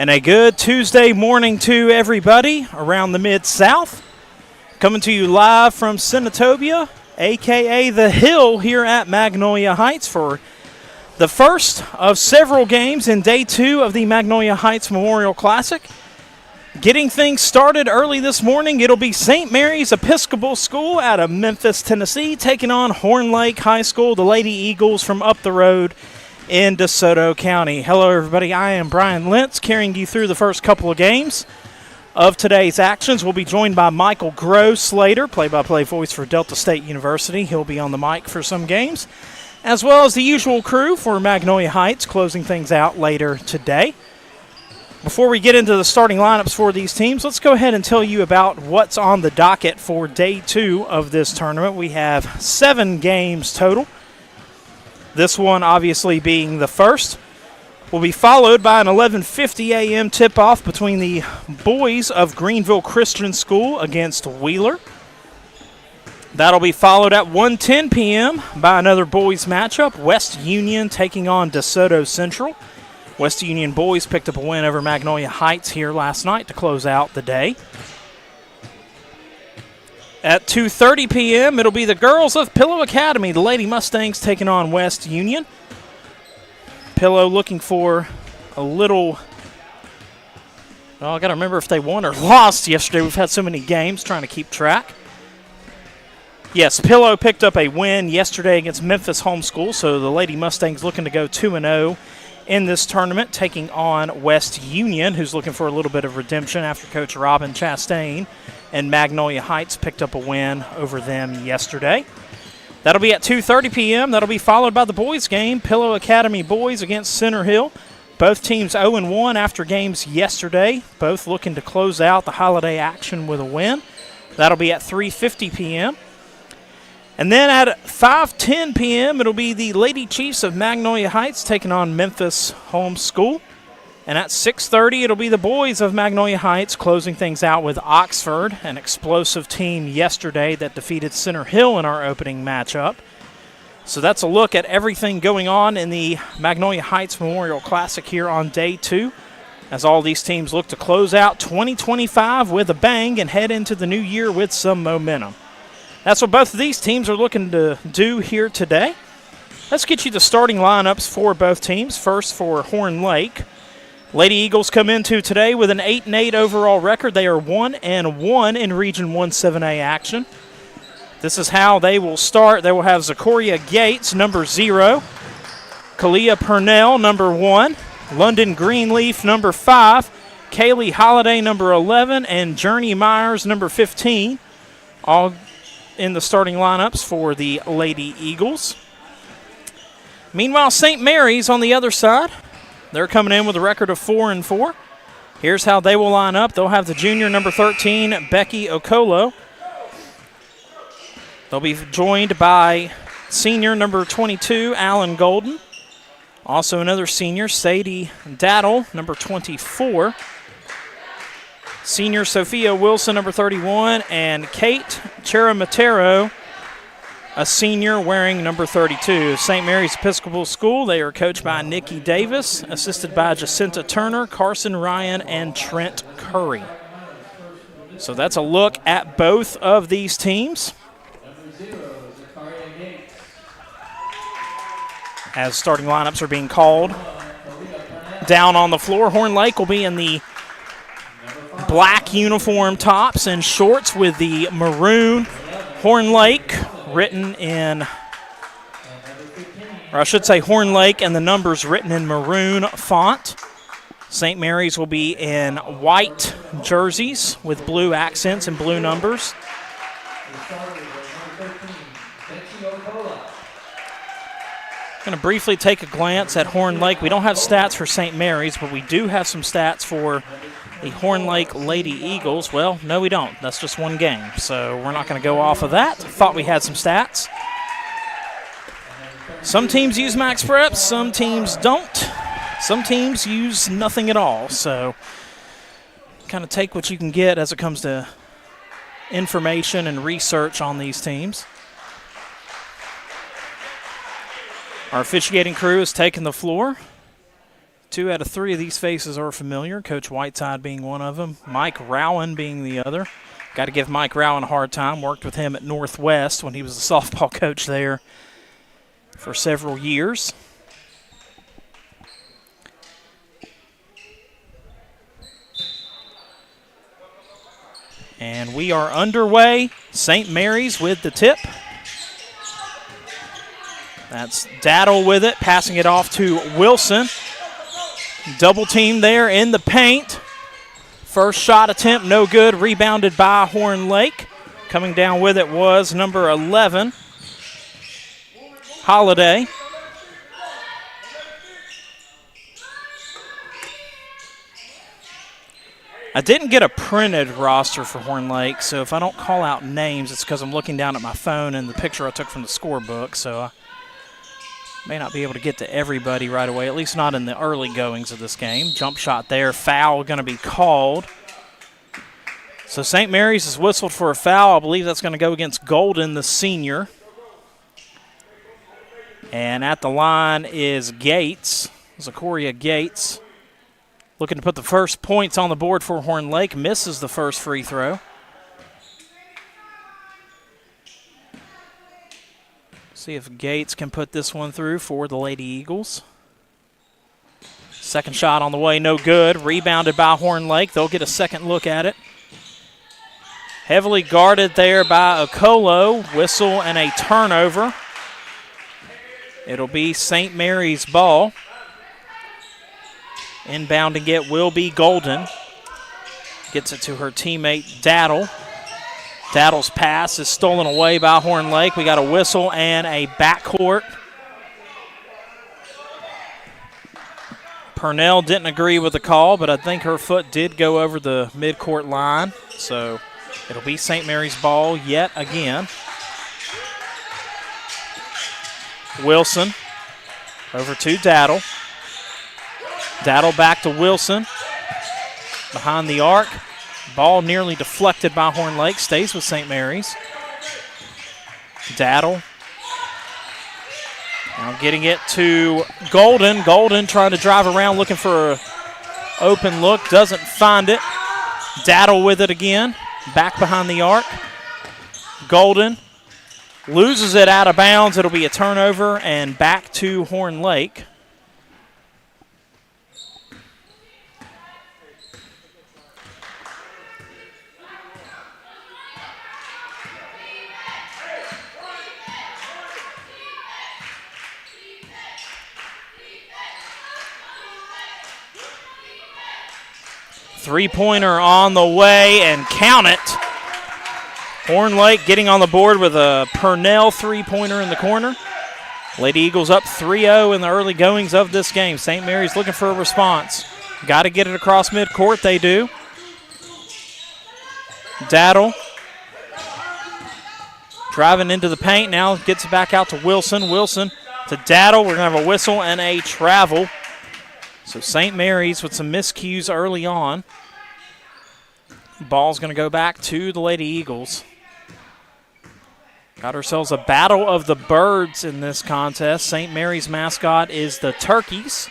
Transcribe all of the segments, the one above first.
And a good Tuesday morning to everybody around the Mid-South. Coming to you live from Senatobia, a.k.a. The Hill, here at Magnolia Heights for the first of several games in Day 2 of the Magnolia Heights Memorial Classic. Getting things started early this morning, it'll be St. Mary's Episcopal School out of Memphis, Tennessee, taking on Horn Lake High School, the Lady Eagles from up the road in DeSoto County. Hello, everybody. I am Brian Lentz, carrying you through the first couple of games of today's actions. We'll be joined by Michael Gross-Slater, play-by-play voice for Delta State University. He'll be on the mic for some games, as well as the usual crew for Magnolia Heights, closing things out later today. Before we get into the starting lineups for these teams, let's go ahead and tell you about what's on the docket for Day 2 of this tournament. We have 7 games total. This one obviously being the first. Will be followed by an 11:50 a.m. tip-off between the boys of Greenville Christian School against Wheeler. That'll be followed at 1:10 p.m. by another boys matchup, West Union taking on DeSoto Central. West Union boys picked up a win over Magnolia Heights here last night to close out the day. At 2:30 p.m., it'll be the girls of Pillow Academy, the Lady Mustangs, taking on West Union. Pillow looking for a little, well, I got to remember if they won or lost yesterday. We've had so many games trying to keep track. Yes, Pillow picked up a win yesterday against Memphis Homeschool, so the Lady Mustangs looking to go 2-0 in this tournament, taking on West Union, who's looking for a little bit of redemption after Coach Robin Chastain and Magnolia Heights picked up a win over them yesterday. That'll be at 2:30 p.m. That'll be followed by the boys' game, Pillow Academy boys against Center Hill. Both teams 0-1 after games yesterday, both looking to close out the holiday action with a win. That'll be at 3:50 p.m. And then at 5:10 p.m., it'll be the Lady Chiefs of Magnolia Heights taking on Memphis Homeschool. And at 6:30, it'll be the boys of Magnolia Heights closing things out with Oxford, an explosive team yesterday that defeated Center Hill in our opening matchup. So that's a look at everything going on in the Magnolia Heights Memorial Classic here on Day 2, as all these teams look to close out 2025 with a bang and head into the new year with some momentum. That's what both of these teams are looking to do here today. Let's get you the starting lineups for both teams. First for Horn Lake. Lady Eagles come into today with an 8-8 overall record. They are 1-1 in Region 1-7A action. This is how they will start. They will have Zachoria Gates, number 0. Kalia Purnell, number 1. London Greenleaf, number 5. Kaylee Holiday, number 11. And Journey Myers, number 15. All in the starting lineups for the Lady Eagles. Meanwhile, St. Mary's on the other side. They're coming in with a record of 4-4. Here's how they will line up. They'll have the junior number 13, Becky Okolo. They'll be joined by senior number 22, Alan Golden. Also another senior, Sadie Daddle, number 24. Senior Sophia Wilson, number 31, and Kate Cheramatero, a senior wearing number 32. St. Mary's Episcopal School, they are coached by Nikki Davis, assisted by Jacinta Turner, Carson Ryan, and Trent Curry. So that's a look at both of these teams. As starting lineups are being called down on the floor, Horn Lake will be in the black uniform tops and shorts with the maroon Horn Lake written in, or I should say Horn Lake and the numbers written in maroon font. St. Mary's will be in white jerseys with blue accents and blue numbers. I'm going to briefly take a glance at Horn Lake. We don't have stats for St. Mary's, but we do have some stats for the Horn Lake Lady Eagles. Well, no, we don't. That's just one game, so we're not going to go off of that. Thought we had some stats. Some teams use max preps, some teams don't. Some teams use nothing at all, so kind of take what you can get as it comes to information and research on these teams. Our officiating crew has taken the floor. 2 out of 3 of these faces are familiar, Coach Whiteside being one of them, Mike Rowan being the other. Got to give Mike Rowan a hard time. Worked with him at Northwest when he was the softball coach there for several years. And we are underway. St. Mary's with the tip. That's Daddle with it, passing it off to Wilson. Double team there in the paint. First shot attempt, no good. Rebounded by Horn Lake. Coming down with it was number 11, Holiday. I didn't get a printed roster for Horn Lake, so if I don't call out names, it's because I'm looking down at my phone and the picture I took from the scorebook, so I may not be able to get to everybody right away, at least not in the early goings of this game. Jump shot there, foul going to be called. So St. Mary's has whistled for a foul. I believe that's going to go against Golden, the senior. And at the line is Gates, Zachoria Gates. Looking to put the first points on the board for Horn Lake. Misses the first free throw. See if Gates can put this one through for the Lady Eagles. Second shot on the way, no good. Rebounded by Horn Lake. They'll get a second look at it. Heavily guarded there by Okolo. Whistle and a turnover. It'll be St. Mary's ball. Inbounding it will be Golden. Gets it to her teammate Daddle. Daddle's pass is stolen away by Horn Lake. We got a whistle and a backcourt. Purnell didn't agree with the call, but I think her foot did go over the midcourt line. So it'll be St. Mary's ball yet again. Wilson over to Daddle. Daddle back to Wilson. Behind the arc. Ball nearly deflected by Horn Lake. Stays with St. Mary's. Daddle. Now getting it to Golden. Golden trying to drive around looking for an open look. Doesn't find it. Daddle with it again. Back behind the arc. Golden loses it out of bounds. It'll be a turnover and back to Horn Lake. Three-pointer on the way, and count it. Horn Lake getting on the board with a Purnell three-pointer in the corner. Lady Eagles up 3-0 in the early goings of this game. St. Mary's looking for a response. Got to get it across midcourt. They do. Daddle driving into the paint. Now gets it back out to Wilson. Wilson to Daddle. We're going to have a whistle and a travel. So St. Mary's with some miscues early on. Ball's going to go back to the Lady Eagles. Got ourselves a battle of the birds in this contest. St. Mary's mascot is the Turkeys.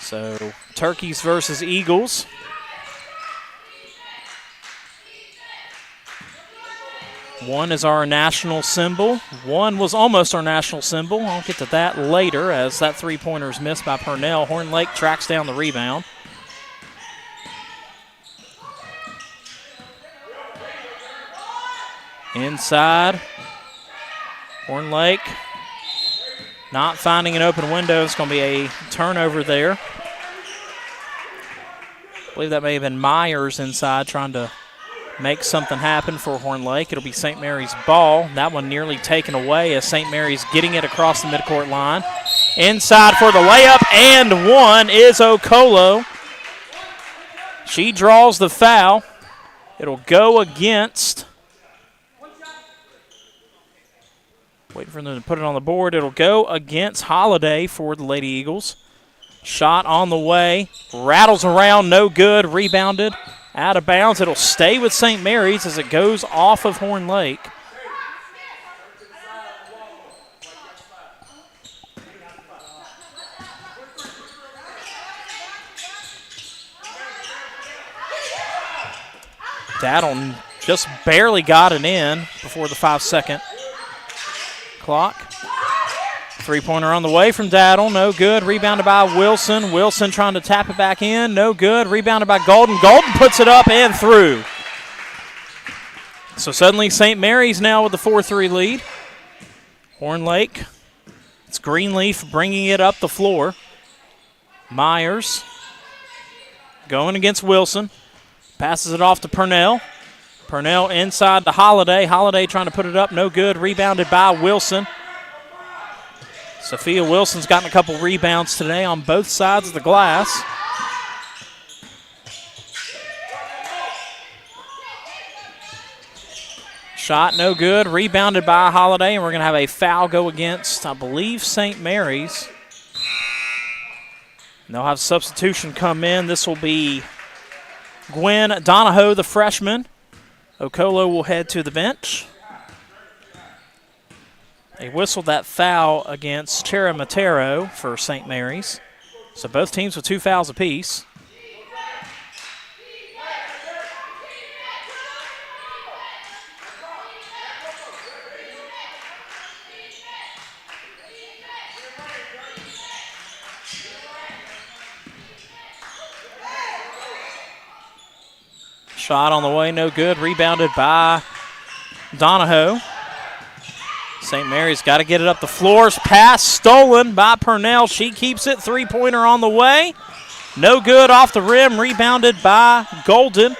So Turkeys versus Eagles. One is our national symbol. One was almost our national symbol. I'll get to that later as that three-pointer is missed by Purnell. Horn Lake tracks down the rebound. Inside. Horn Lake not finding an open window. It's going to be a turnover there. I believe that may have been Myers inside trying to make something happen for Horn Lake. It'll be St. Mary's ball. That one nearly taken away as St. Mary's getting it across the midcourt line. Inside for the layup, and one is Okolo. She draws the foul. It'll go against. Waiting for them to put it on the board. It'll go against Holiday for the Lady Eagles. Shot on the way. Rattles around, no good. Rebounded. Out of bounds. It'll stay with St. Mary's as it goes off of Horn Lake. Daddle just barely got it in before the 5-second clock. Three-pointer on the way from Daddle, no good. Rebounded by Wilson. Wilson trying to tap it back in, no good. Rebounded by Golden. Golden puts it up and through. So suddenly St. Mary's now with the 4-3 lead. Horn Lake, it's Greenleaf bringing it up the floor. Myers going against Wilson. Passes it off to Purnell. Purnell inside to Holiday. Holiday trying to put it up, no good. Rebounded by Wilson. Sophia Wilson's gotten a couple rebounds today on both sides of the glass. Shot no good. Rebounded by Holiday, and we're going to have a foul go against, I believe, St. Mary's. And they'll have substitution come in. This will be Gwen Donahoe, the freshman. Okolo will head to the bench. They whistled that foul against Chera Matero for St. Mary's. So both teams with 2 fouls apiece. Shot on the way, no good. Rebounded by Donahoe. St. Mary's got to get it up the floor. Pass stolen by Purnell. She keeps it. Three-pointer on the way. No good off the rim. Rebounded by Golden.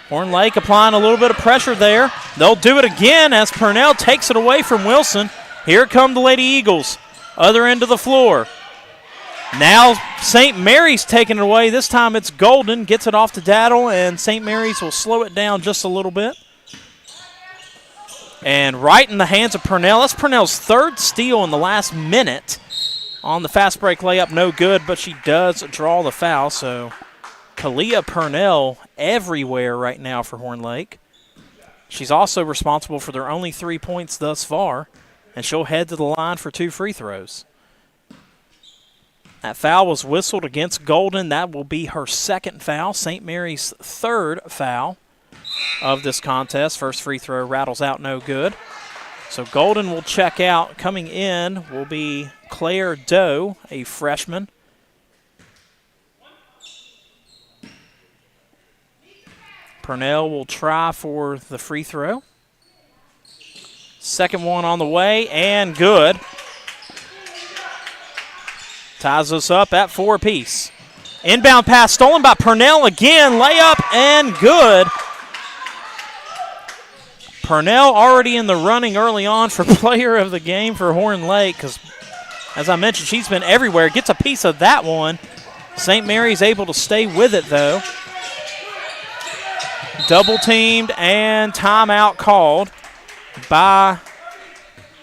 Horn Lake applying a little bit of pressure there. They'll do it again as Purnell takes it away from Wilson. Here come the Lady Eagles. Other end of the floor. Now St. Mary's taking it away. This time it's Golden. Gets it off to Daddle, and St. Mary's will slow it down just a little bit. And right in the hands of Purnell. That's Purnell's third steal in the last minute on the fast break layup. No good, but she does draw the foul. So Kalia Purnell everywhere right now for Horn Lake. She's also responsible for their only 3 points thus far, and she'll head to the line for 2 free throws. That foul was whistled against Golden. That will be her second foul. St. Mary's third foul of this contest. First free throw rattles out, no good. So Golden will check out. Coming in will be Claire Doe, a freshman. Purnell will try for the free throw. Second one on the way, and good. Ties us up at 4 apiece. Inbound pass stolen by Purnell again. Layup and good. Purnell already in the running early on for player of the game for Horn Lake because, as I mentioned, she's been everywhere. Gets a piece of that one. St. Mary's able to stay with it, though. Double teamed and timeout called by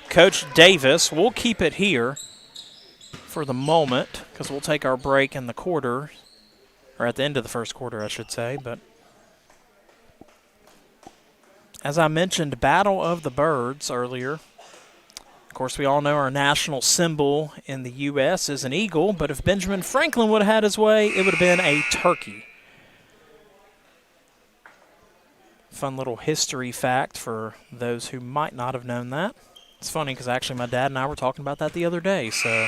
Coach Davis. We'll keep it here for the moment because we'll take our break in the quarter, or at the end of the first quarter, I should say. But as I mentioned, Battle of the Birds earlier. Of course, we all know our national symbol in the U.S. is an eagle, but if Benjamin Franklin would have had his way, it would have been a turkey. Fun little history fact for those who might not have known that. It's funny because actually my dad and I were talking about that the other day. So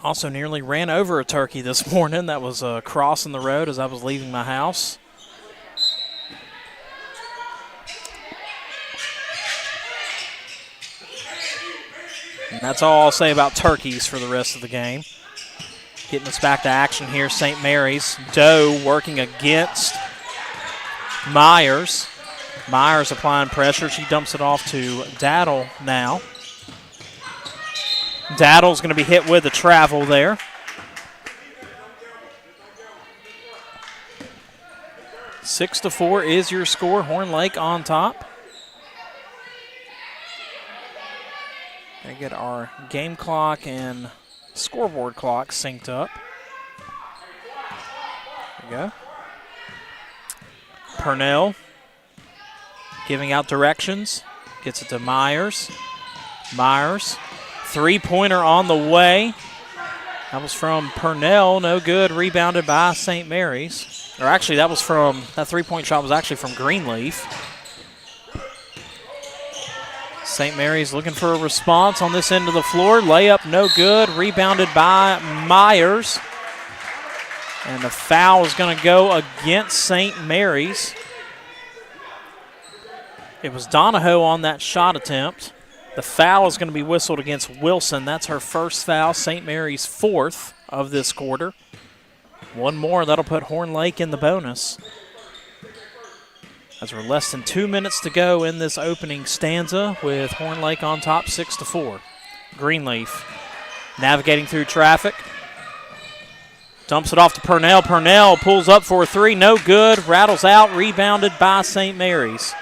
also nearly ran over a turkey this morning that was crossing the road as I was leaving my house. And that's all I'll say about turkeys for the rest of the game. Getting us back to action here, St. Mary's. Doe working against Myers. Myers applying pressure. She dumps it off to Daddle now. Daddle's going to be hit with a travel there. Six to 4 is your score. Horn Lake on top. They get our game clock and scoreboard clock synced up. There we go. Purnell giving out directions. Gets it to Myers. Myers. Three-pointer on the way. That was from Purnell, no good, rebounded by St. Mary's. Or actually, that three-point shot was actually from Greenleaf. St. Mary's looking for a response on this end of the floor. Layup, no good, rebounded by Myers. And the foul is going to go against St. Mary's. It was Donahoe on that shot attempt. The foul is going to be whistled against Wilson. That's her first foul, St. Mary's fourth of this quarter. One more, that'll put Horn Lake in the bonus. As we're less than 2 minutes to go in this opening stanza with Horn Lake on top 6-4. Greenleaf navigating through traffic. Dumps it off to Purnell. Purnell pulls up for a three, no good, rattles out, rebounded by St. Mary's.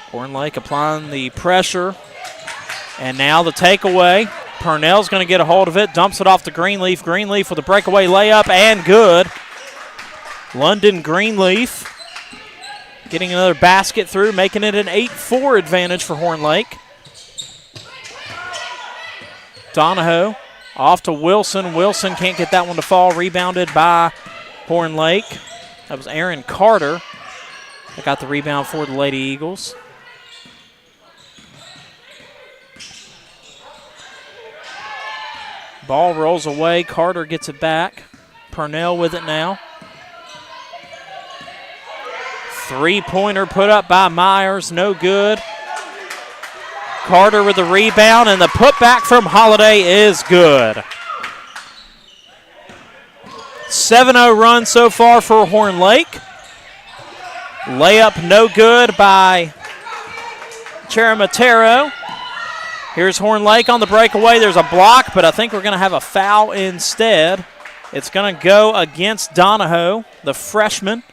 Horn Lake applying the pressure. And now the takeaway. Purnell's going to get a hold of it, dumps it off to Greenleaf. Greenleaf with a breakaway layup and good. London Greenleaf getting another basket through, making it an 8-4 advantage for Horn Lake. Donahoe off to Wilson. Wilson can't get that one to fall. Rebounded by Horn Lake. That was Aaron Carter that got the rebound for the Lady Eagles. Ball rolls away. Carter gets it back. Purnell with it now. Three-pointer put up by Myers. No good. Carter with the rebound, and the putback from Holiday is good. 7-0 run so far for Horn Lake. Layup no good by Charamatero. Here's Horn Lake on the breakaway. There's a block, but I think we're going to have a foul instead. It's going to go against Donahoe, the freshman.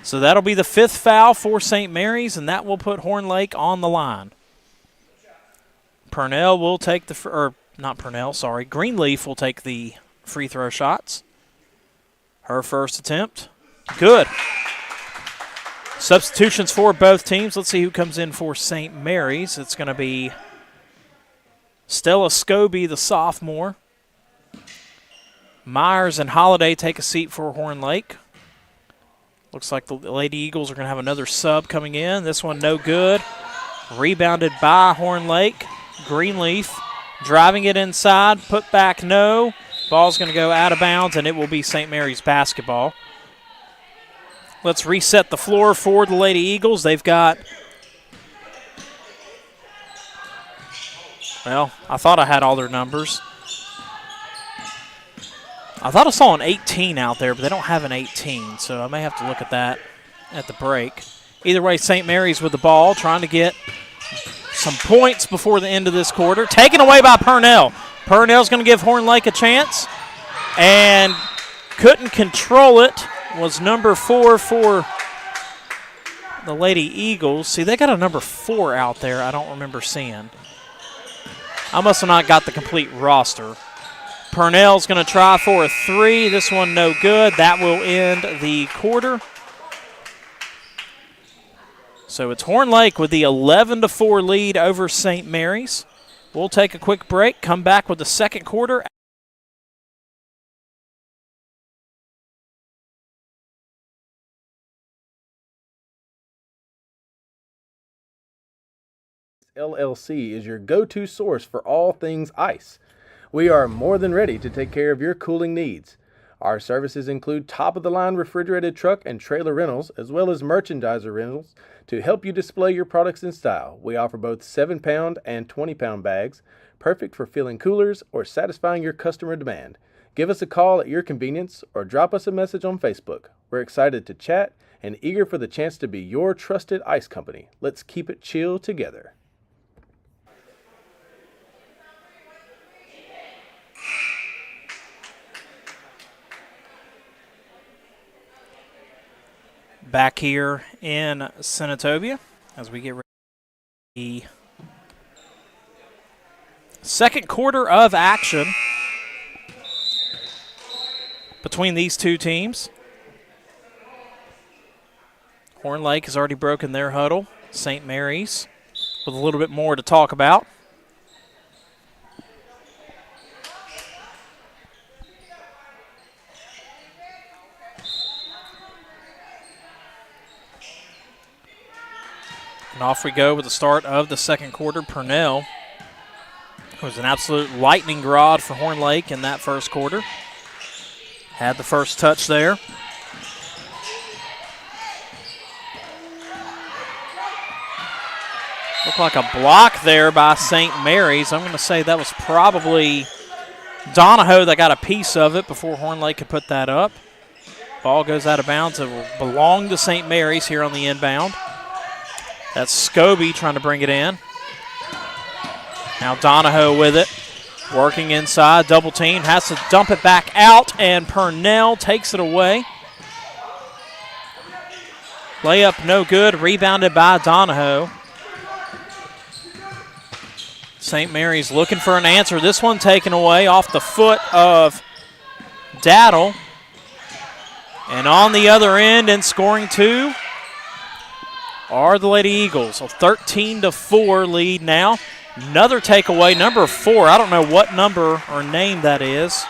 So that'll be the fifth foul for St. Mary's, and that will put Horn Lake on the line. Purnell will take Greenleaf will take the free throw shots. Her first attempt. Good. Substitutions for both teams. Let's see who comes in for St. Mary's. It's going to be Stella Scobie, the sophomore. Myers and Holiday take a seat for Horn Lake. Looks like the Lady Eagles are going to have another sub coming in. This one no good. Rebounded by Horn Lake. Greenleaf driving it inside. Put back no. Ball's going to go out of bounds, and it will be St. Mary's basketball. Let's reset the floor for the Lady Eagles. They've got, well, I thought I had all their numbers. I thought I saw an 18 out there, but they don't have an 18, so I may have to look at that at the break. Either way, St. Mary's with the ball, trying to get some points before the end of this quarter. Taken away by Purnell. Purnell's going to give Horn Lake a chance, and couldn't control it. Was number 4 for the Lady Eagles. See, they got a number 4 out there I don't remember seeing. I must have not got the complete roster. Purnell's going to try for a three. This one no good. That will end the quarter. So it's Horn Lake with the 11-4 lead over St. Mary's. We'll take a quick break, come back with the second quarter. LLC is your go-to source for all things ice. We are more than ready to take care of your cooling needs. Our services include top-of-the-line refrigerated truck and trailer rentals, as well as merchandiser rentals to help you display your products in style. We offer both 7-pound and 20-pound bags, perfect for filling coolers or satisfying your customer demand. Give us a call at your convenience or drop us a message on Facebook. We're excited to chat and eager for the chance to be your trusted ice company. Let's keep it chill together. Back here in Senatobia as we get ready for the second quarter of action between these two teams. Horn Lake has already broken their huddle. St. Mary's with a little bit more to talk about. And off we go with the start of the second quarter. Purnell, who was an absolute lightning rod for Horn Lake in that first quarter, had the first touch there. Looked like a block there by St. Mary's. I'm going to say that was probably Donahoe that got a piece of it before Horn Lake could put that up. Ball goes out of bounds. It will belong to St. Mary's here on the inbound. That's Scobie trying to bring it in. Now Donahoe with it. Working inside, double team, has to dump it back out, and Purnell takes it away. Layup no good, rebounded by Donahoe. St. Mary's looking for an answer. This one taken away off the foot of Daddle. And on the other end and scoring two are the Lady Eagles. A 13-4 lead now. Another takeaway, number 4. I don't know what number or name that is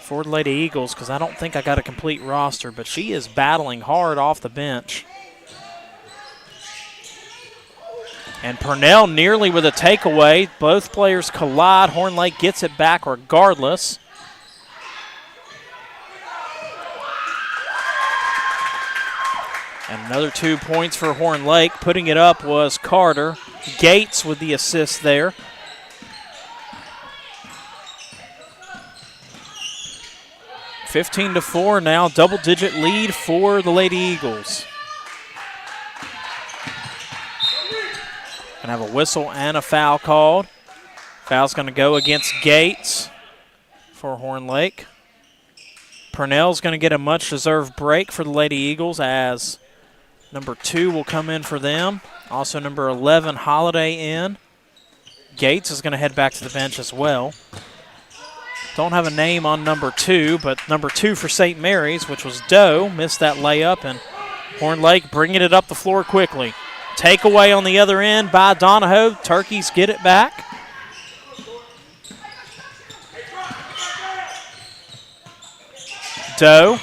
for the Lady Eagles because I don't think I got a complete roster, but she is battling hard off the bench. And Purnell nearly with a takeaway. Both players collide. Horn Lake gets it back regardless. And another 2 points for Horn Lake. Putting it up was Carter. Gates with the assist there. (15-4) now, double-digit lead for the Lady Eagles. Gonna have a whistle and a foul called. Foul's gonna go against Gates for Horn Lake. Purnell's gonna get a much-deserved break for the Lady Eagles as number 2 will come in for them. Also number 11, Holiday in. Gates is gonna head back to the bench as well. Don't have a name on number 2, but number 2 for St. Mary's, which was Doe, missed that layup, and Horn Lake bringing it up the floor quickly. Takeaway on the other end by Donahoe. Turkeys get it back. Doe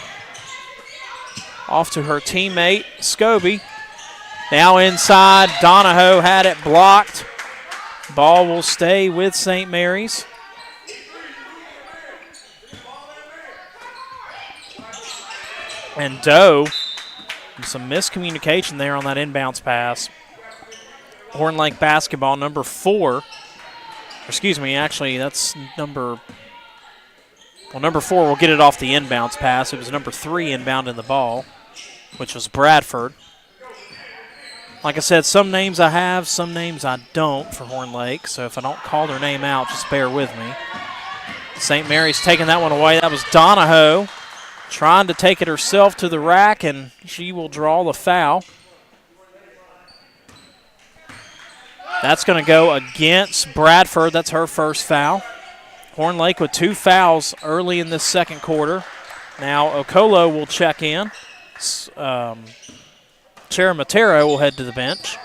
off to her teammate, Scobie. Now inside, Donahoe had it blocked. Ball will stay with St. Mary's. And Doe, some miscommunication there on that inbounds pass. Horn Lake basketball, number 4. Excuse me, actually, that's number 4 will get it off the inbounds pass. It was number 3 inbound in the ball, which was Bradford. Like I said, some names I have, some names I don't for Horn Lake, so if I don't call their name out, just bear with me. St. Mary's taking that one away. That was Donahoe trying to take it herself to the rack, and she will draw the foul. That's going to go against Bradford. That's her first foul. Horn Lake with 2 fouls early in this second quarter. Now Okolo will check in. Cheramatero will head to the bench.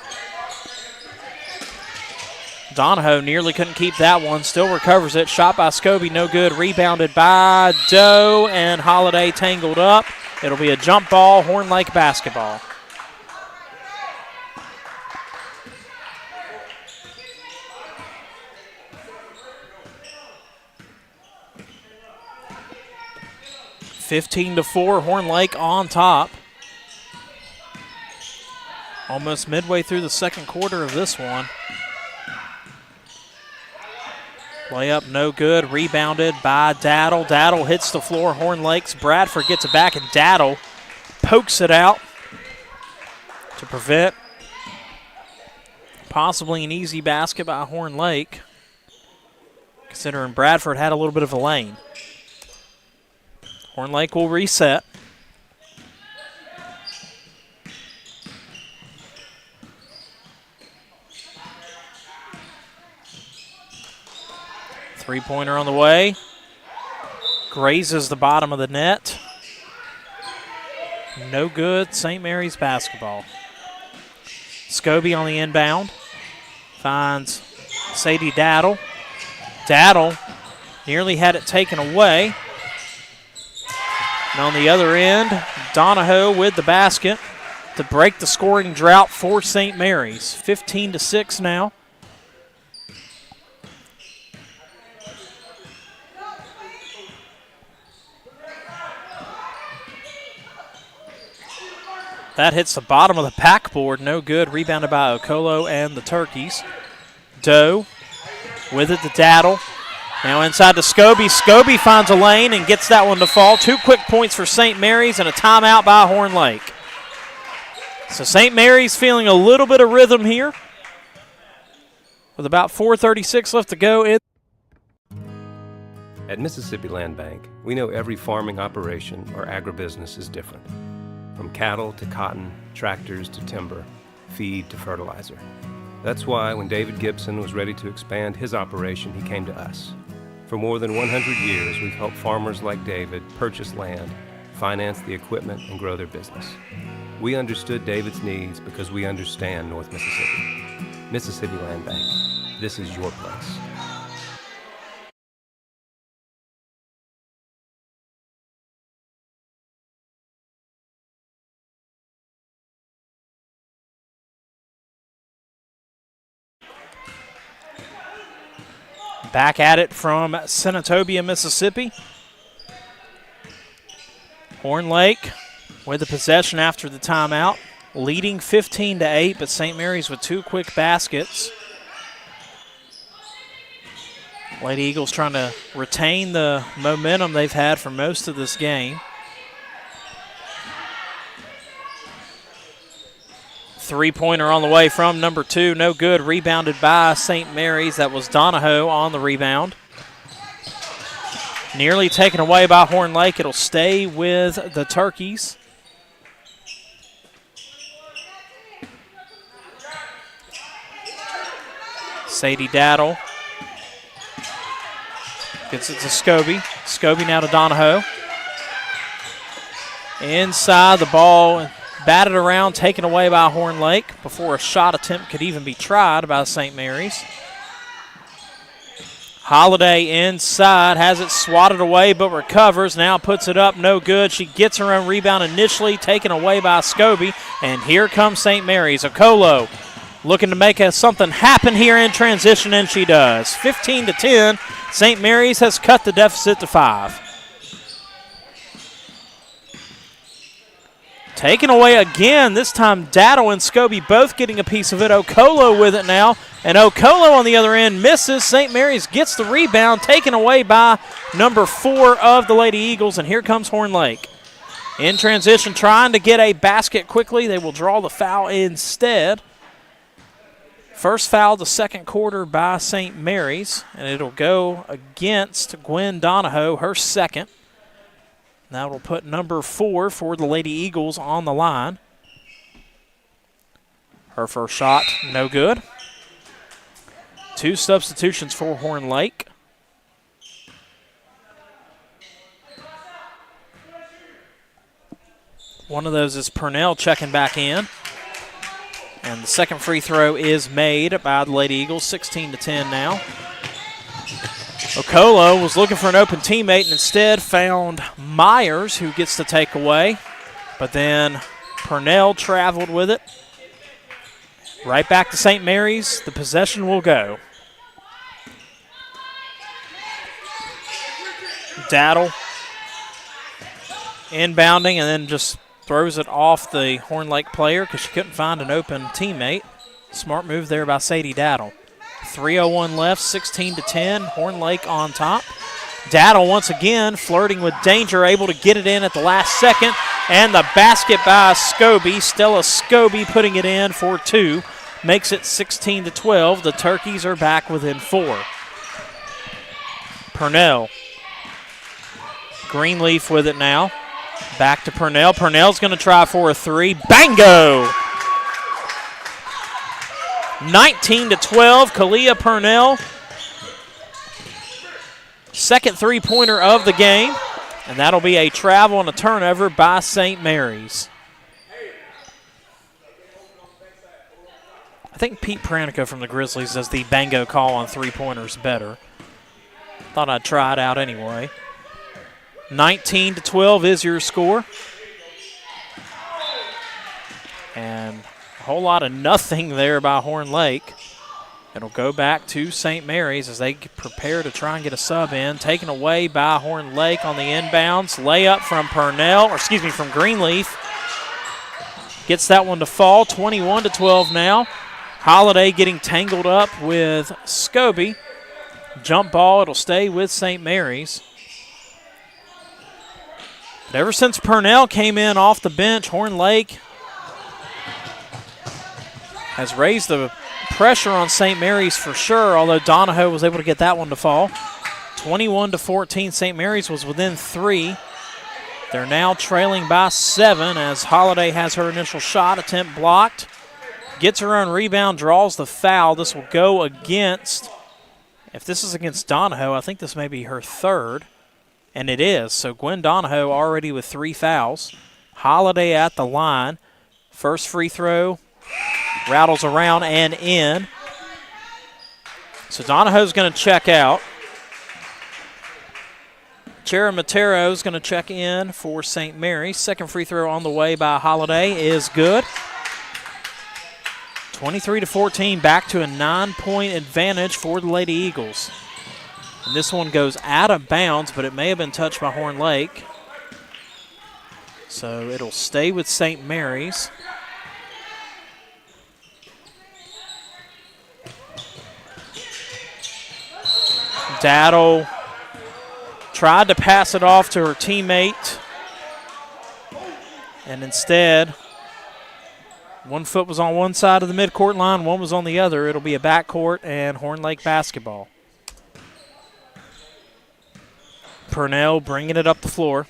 Donahoe nearly couldn't keep that one. Still recovers it. Shot by Scobie, no good. Rebounded by Doe, and Holiday tangled up. It'll be a jump ball, Horn Lake basketball. (15-4), Horn Lake on top. Almost midway through the second quarter of this one. Layup no good, rebounded by Daddle. Daddle hits the floor, Horn Lake's. Bradford gets it back, and Daddle pokes it out to prevent possibly an easy basket by Horn Lake, considering Bradford had a little bit of a lane. Horn Lake will reset. Three-pointer on the way. Grazes the bottom of the net. No good. St. Mary's basketball. Scobie on the inbound. Finds Sadie Daddle. Daddle nearly had it taken away. And on the other end, Donahoe with the basket. to break the scoring drought for St. Mary's. 15-6 now. That hits the bottom of the backboard. No good. Rebounded by Okolo and the Turkeys. Doe with it to Daddle. Now inside to Scobie. Scobie finds a lane and gets that one to fall. 2 quick points for St. Mary's and a timeout by Horn Lake. So St. Mary's feeling a little bit of rhythm here. With about 4:36 left to go. At Mississippi Land Bank, we know every farming operation or agribusiness is different. From cattle to cotton, tractors to timber, feed to fertilizer. That's why when David Gibson was ready to expand his operation, he came to us. For more than 100 years, we've helped farmers like David purchase land, finance the equipment, and grow their business. We understood David's needs because we understand North Mississippi. Mississippi Land Bank. This is your place. Back at it from Senatobia, Mississippi. Horn Lake with the possession after the timeout, leading 15-8, but St. Mary's with 2 quick baskets. Lady Eagles trying to retain the momentum they've had for most of this game. 3-pointer on the way from number 2. No good. Rebounded by St. Mary's. That was Donahoe on the rebound. Nearly taken away by Horn Lake. It'll stay with the Turkeys. Sadie Daddle gets it to Scobie. Scobie now to Donahoe. Inside, the ball batted around, taken away by Horn Lake before a shot attempt could even be tried by St. Mary's. Holiday inside, has it swatted away but recovers, now puts it up, no good. She gets her own rebound initially, taken away by Scobie, and here comes St. Mary's. Okolo looking to make something happen here in transition, and she does. 15-10, St. Mary's has cut the deficit to 5. Taken away again, this time Daddle and Scobie both getting a piece of it. Okolo with it now, and Okolo on the other end misses. St. Mary's gets the rebound, taken away by number 4 of the Lady Eagles, and here comes Horn Lake. In transition, trying to get a basket quickly. They will draw the foul instead. First foul the second quarter by St. Mary's, and it'll go against Gwen Donahoe, her second. That will put number 4 for the Lady Eagles on the line. Her first shot, no good. 2 substitutions for Horn Lake. One of those is Purnell checking back in. And the second free throw is made by the Lady Eagles, 16-10 now. Okolo was looking for an open teammate and instead found Myers, who gets the takeaway. But then Purnell traveled with it. Right back to St. Mary's. The possession will go. Daddle inbounding and then just throws it off the Horn Lake player because she couldn't find an open teammate. Smart move there by Sadie Daddle. 3:01 left, 16-10. Horn Lake on top. Daddle once again flirting with danger, able to get it in at the last second. And the basket by Scobie. Stella Scobie putting it in for 2. Makes it 16-12. The Turkeys are back within 4. Purnell. Greenleaf with it now. Back to Purnell. Purnell's going to try for a 3. Bango! 19-12, Kalia Purnell. Second 3-pointer of the game. And that'll be a travel and a turnover by St. Mary's. I think Pete Pranico from the Grizzlies does the bango call on 3-pointers better. Thought I'd try it out anyway. 19-12 is your score. whole lot of nothing there by Horn Lake. It'll go back to St. Mary's as they prepare to try and get a sub in. Taken away by Horn Lake on the inbounds. Layup from Greenleaf. Gets that one to fall. 21-12 now. Holiday getting tangled up with Scobie. Jump ball, it'll stay with St. Mary's. But ever since Purnell came in off the bench, Horn Lake has raised the pressure on St. Mary's for sure, although Donahoe was able to get that one to fall. 21-14, St. Mary's was within 3. They're now trailing by 7 as Holiday has her initial shot attempt blocked. Gets her own rebound, draws the foul. This will go against, if this is against Donahoe, I think this may be her 3rd, and it is. So Gwen Donahoe already with 3 fouls. Holiday at the line. First free throw, rattles around and in. So Donahoe's going to check out. Chera Matero is going to check in for St. Mary's. Second free throw on the way by Holiday is good. 23-14, back to a 9-point advantage for the Lady Eagles. And this one goes out of bounds, but it may have been touched by Horn Lake. So it'll stay with St. Mary's. Daddle tried to pass it off to her teammate, and instead, one foot was on one side of the midcourt line, one was on the other. It'll be a backcourt and Horn Lake basketball. Purnell bringing it up the floor.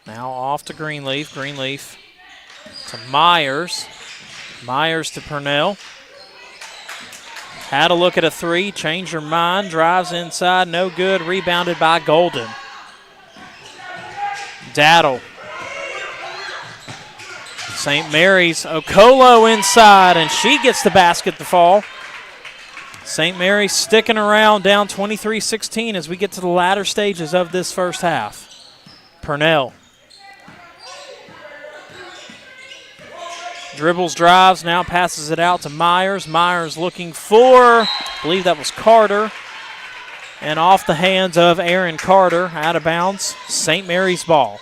Now off to Greenleaf. Greenleaf to Myers. Myers to Purnell. Had a look at a 3, changed her mind, drives inside, no good, rebounded by Golden. Daddle. St. Mary's, Okolo inside, and she gets the basket to fall. St. Mary's sticking around, down 23-16 as we get to the latter stages of this first half. Purnell. Dribbles, drives, now passes it out to Myers. Myers looking for, I believe that was Carter. And off the hands of Aaron Carter, out of bounds, St. Mary's ball.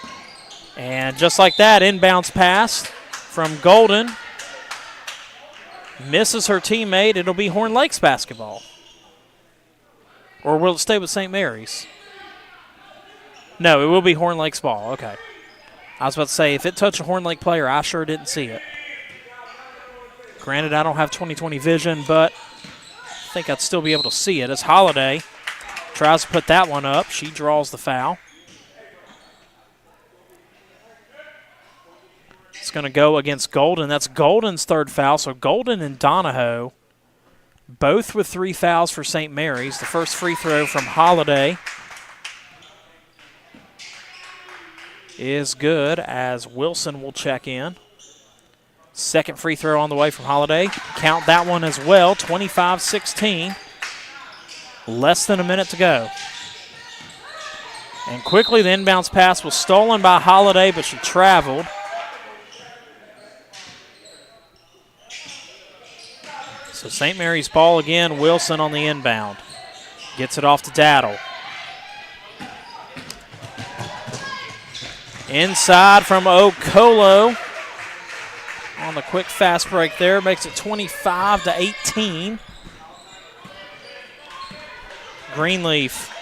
And just like that, inbounds pass from Golden. Misses her teammate. It'll be Horn Lake's basketball. Or will it stay with St. Mary's? No, it will be Horn Lake's ball. Okay. I was about to say, if it touched a Horn Lake player, I sure didn't see it. Granted, I don't have 20/20 vision, but I think I'd still be able to see it as Holiday tries to put that one up. She draws the foul. It's going to go against Golden. That's Golden's 3rd foul. So Golden and Donahoe both with 3 fouls for St. Mary's. The first free throw from Holiday is good as Wilson will check in. Second free throw on the way from Holiday. Count that one as well, 25-16. Less than a minute to go. And quickly the inbounds pass was stolen by Holiday, but she traveled. So St. Mary's ball again, Wilson on the inbound. Gets it off to Daddle. Inside from Okolo. On the quick fast break there, makes it 25-18. Greenleaf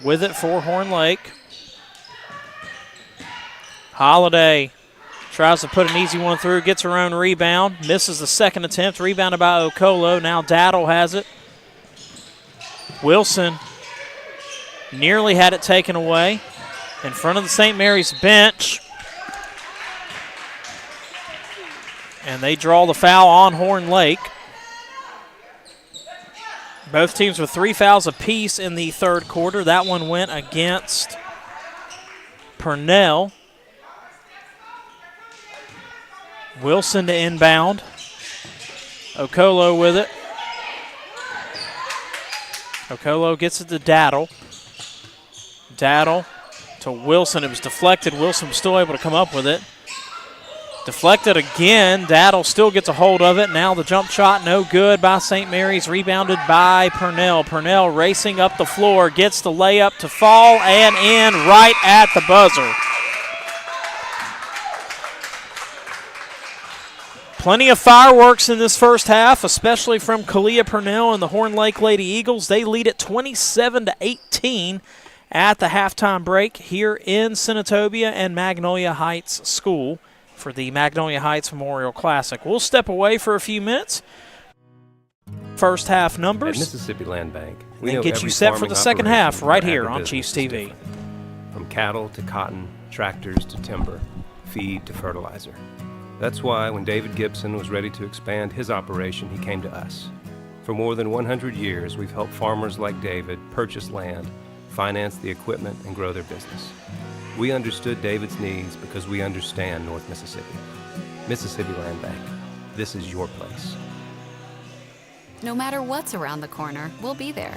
with it for Horn Lake. Holiday tries to put an easy one through, gets her own rebound, misses the second attempt, rebounded by Okolo. Now Daddle has it. Wilson nearly had it taken away in front of the St. Mary's bench. And they draw the foul on Horn Lake. Both teams with 3 fouls apiece in the 3rd quarter. That one went against Purnell. Wilson to inbound. Okolo with it. Okolo gets it to Daddle. Daddle to Wilson. It was deflected. Wilson was still able to come up with it. Deflected again. Daddle still gets a hold of it. Now the jump shot no good by St. Mary's, rebounded by Purnell. Purnell racing up the floor, gets the layup to fall and in right at the buzzer. Plenty of fireworks in this first half, especially from Kalia Purnell and the Horn Lake Lady Eagles. They lead at 27-18 at the halftime break here in Senatobia and Magnolia Heights School for the Magnolia Heights Memorial Classic. We'll step away for a few minutes. First half numbers. At Mississippi Land Bank, we and know get every you set for the second farming half right operation here or on agribusiness Chiefs is TV. different. From cattle to cotton, tractors to timber, feed to fertilizer. That's why when David Gibson was ready to expand his operation, he came to us. For more than 100 years, we've helped farmers like David purchase land, finance the equipment, and grow their business. We understood David's needs because we understand North Mississippi. Mississippi Land Bank, this is your place. No matter what's around the corner, we'll be there.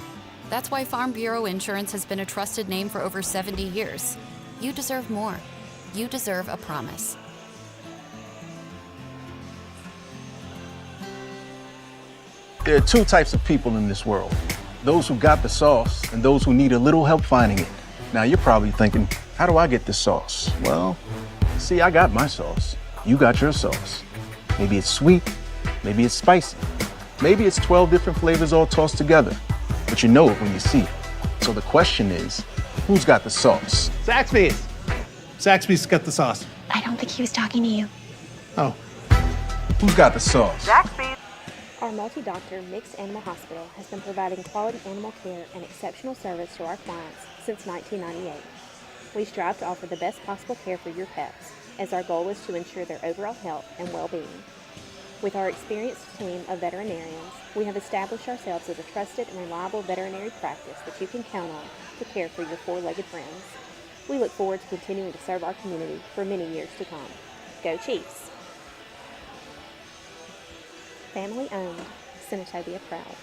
That's why Farm Bureau Insurance has been a trusted name for over 70 years. You deserve more. You deserve a promise. There are two types of people in this world. Those who got the sauce and those who need a little help finding it. Now you're probably thinking, how do I get this sauce? Well, see, I got my sauce. You got your sauce. Maybe it's sweet, maybe it's spicy. Maybe it's 12 different flavors all tossed together. But you know it when you see it. So the question is, who's got the sauce? Zaxby's. Zaxby's got the sauce. I don't think he was talking to you. Oh. Who's got the sauce? Zaxby's. Our multi-doctor mixed animal hospital has been providing quality animal care and exceptional service to our clients since 1998. We strive to offer the best possible care for your pets, as our goal is to ensure their overall health and well-being. With our experienced team of veterinarians, we have established ourselves as a trusted and reliable veterinary practice that you can count on to care for your four-legged friends. We look forward to continuing to serve our community for many years to come. Go Chiefs! Family-owned, Senatobia proud.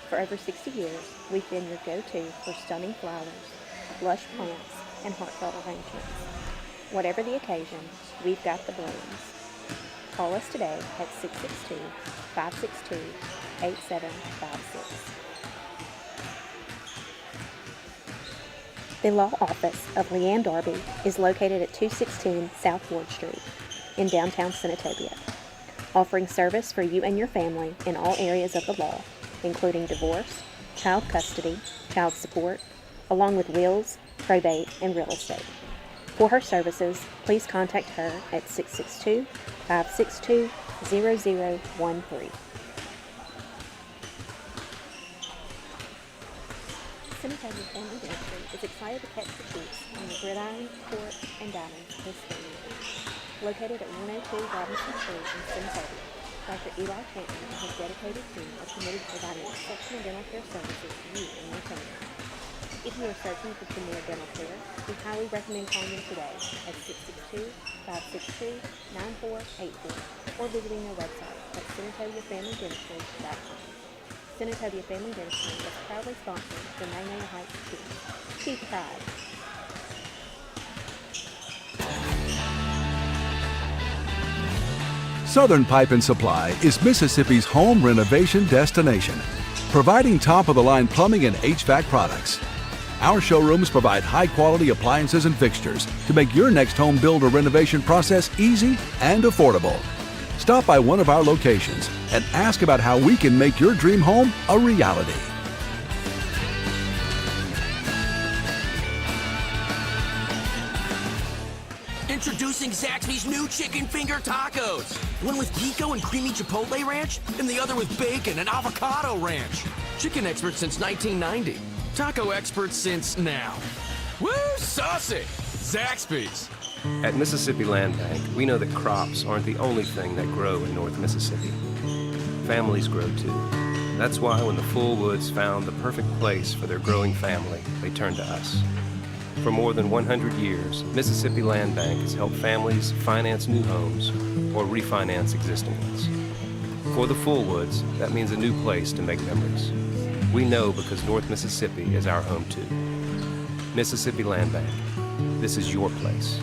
For over 60 years, we've been your go-to for stunning flowers, lush plants, and heartfelt arrangements. Whatever the occasion, we've got the blooms. Call us today at 662-562-8756. The law office of Leanne Darby is located at 216 South Ward Street in downtown Senatobia, offering service for you and your family in all areas of the law, including divorce, child custody, child support, along with wills, probate, and real estate. For her services, please contact her at 662-562-0013. Senatobia Family Dentistry is excited to catch the Chiefs on the gridiron, court, and diamonds this school year. Located at 102 Robinson Street in Senatobia, Dr. Eli Chanton and his dedicated team are committed to providing exceptional dental care services to you and your family. If you are searching for premier dental care, we highly recommend calling them today at 662-562-9484 or visiting their website at SenatobiaFamilyDentistry.com. Senatobia Family Dentistry is proudly sponsoring the Magnolia Heights Chiefs. Chief pride. Southern Pipe & Supply is Mississippi's home renovation destination, providing top-of-the-line plumbing and HVAC products. Our showrooms provide high-quality appliances and fixtures to make your next home build or renovation process easy and affordable. Stop by one of our locations and ask about how we can make your dream home a reality. Introducing Zaxby's new chicken finger tacos. One with pico and creamy chipotle ranch, and the other with bacon and avocado ranch. Chicken experts since 1990. Taco experts since now. Woo, saucy! Zaxby's. At Mississippi Land Bank, we know that crops aren't the only thing that grow in North Mississippi. Families grow too. That's why when the Fullwoods found the perfect place for their growing family, they turned to us. For more than 100 years, Mississippi Land Bank has helped families finance new homes or refinance existing ones. For the Fullwoods, that means a new place to make memories. We know because North Mississippi is our home too. Mississippi Land Bank, this is your place.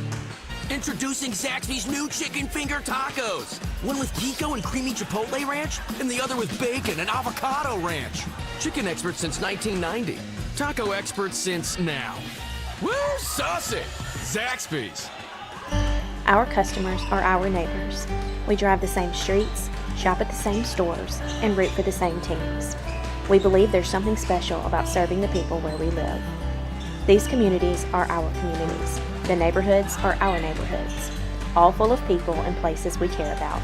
Introducing Zaxby's new chicken finger tacos. One with Pico and creamy Chipotle ranch, and the other with bacon and avocado ranch. Chicken experts since 1990. Taco experts since now. Woo, saucy! Zaxby's. Our customers are our neighbors. We drive the same streets, shop at the same stores, and root for the same teams. We believe there's something special about serving the people where we live. These communities are our communities. The neighborhoods are our neighborhoods, all full of people and places we care about.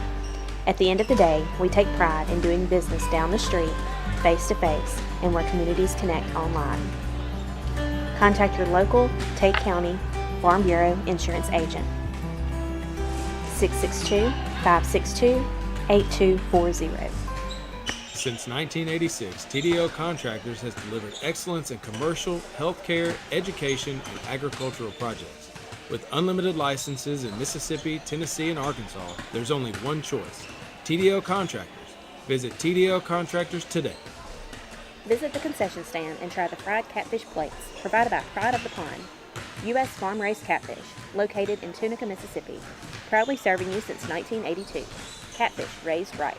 At the end of the day, we take pride in doing business down the street, face to face, and where communities connect online. Contact your local Tate County Farm Bureau insurance agent. 662-562-8240. Since 1986, TDO Contractors has delivered excellence in commercial, healthcare, education, and agricultural projects. With unlimited licenses in Mississippi, Tennessee, and Arkansas, there's only one choice: TDO Contractors. Visit TDO Contractors today. Visit the concession stand and try the fried catfish plates provided by Pride of the Pond, U.S. farm-raised catfish, located in Tunica, Mississippi. Proudly serving you since 1982. Catfish raised right.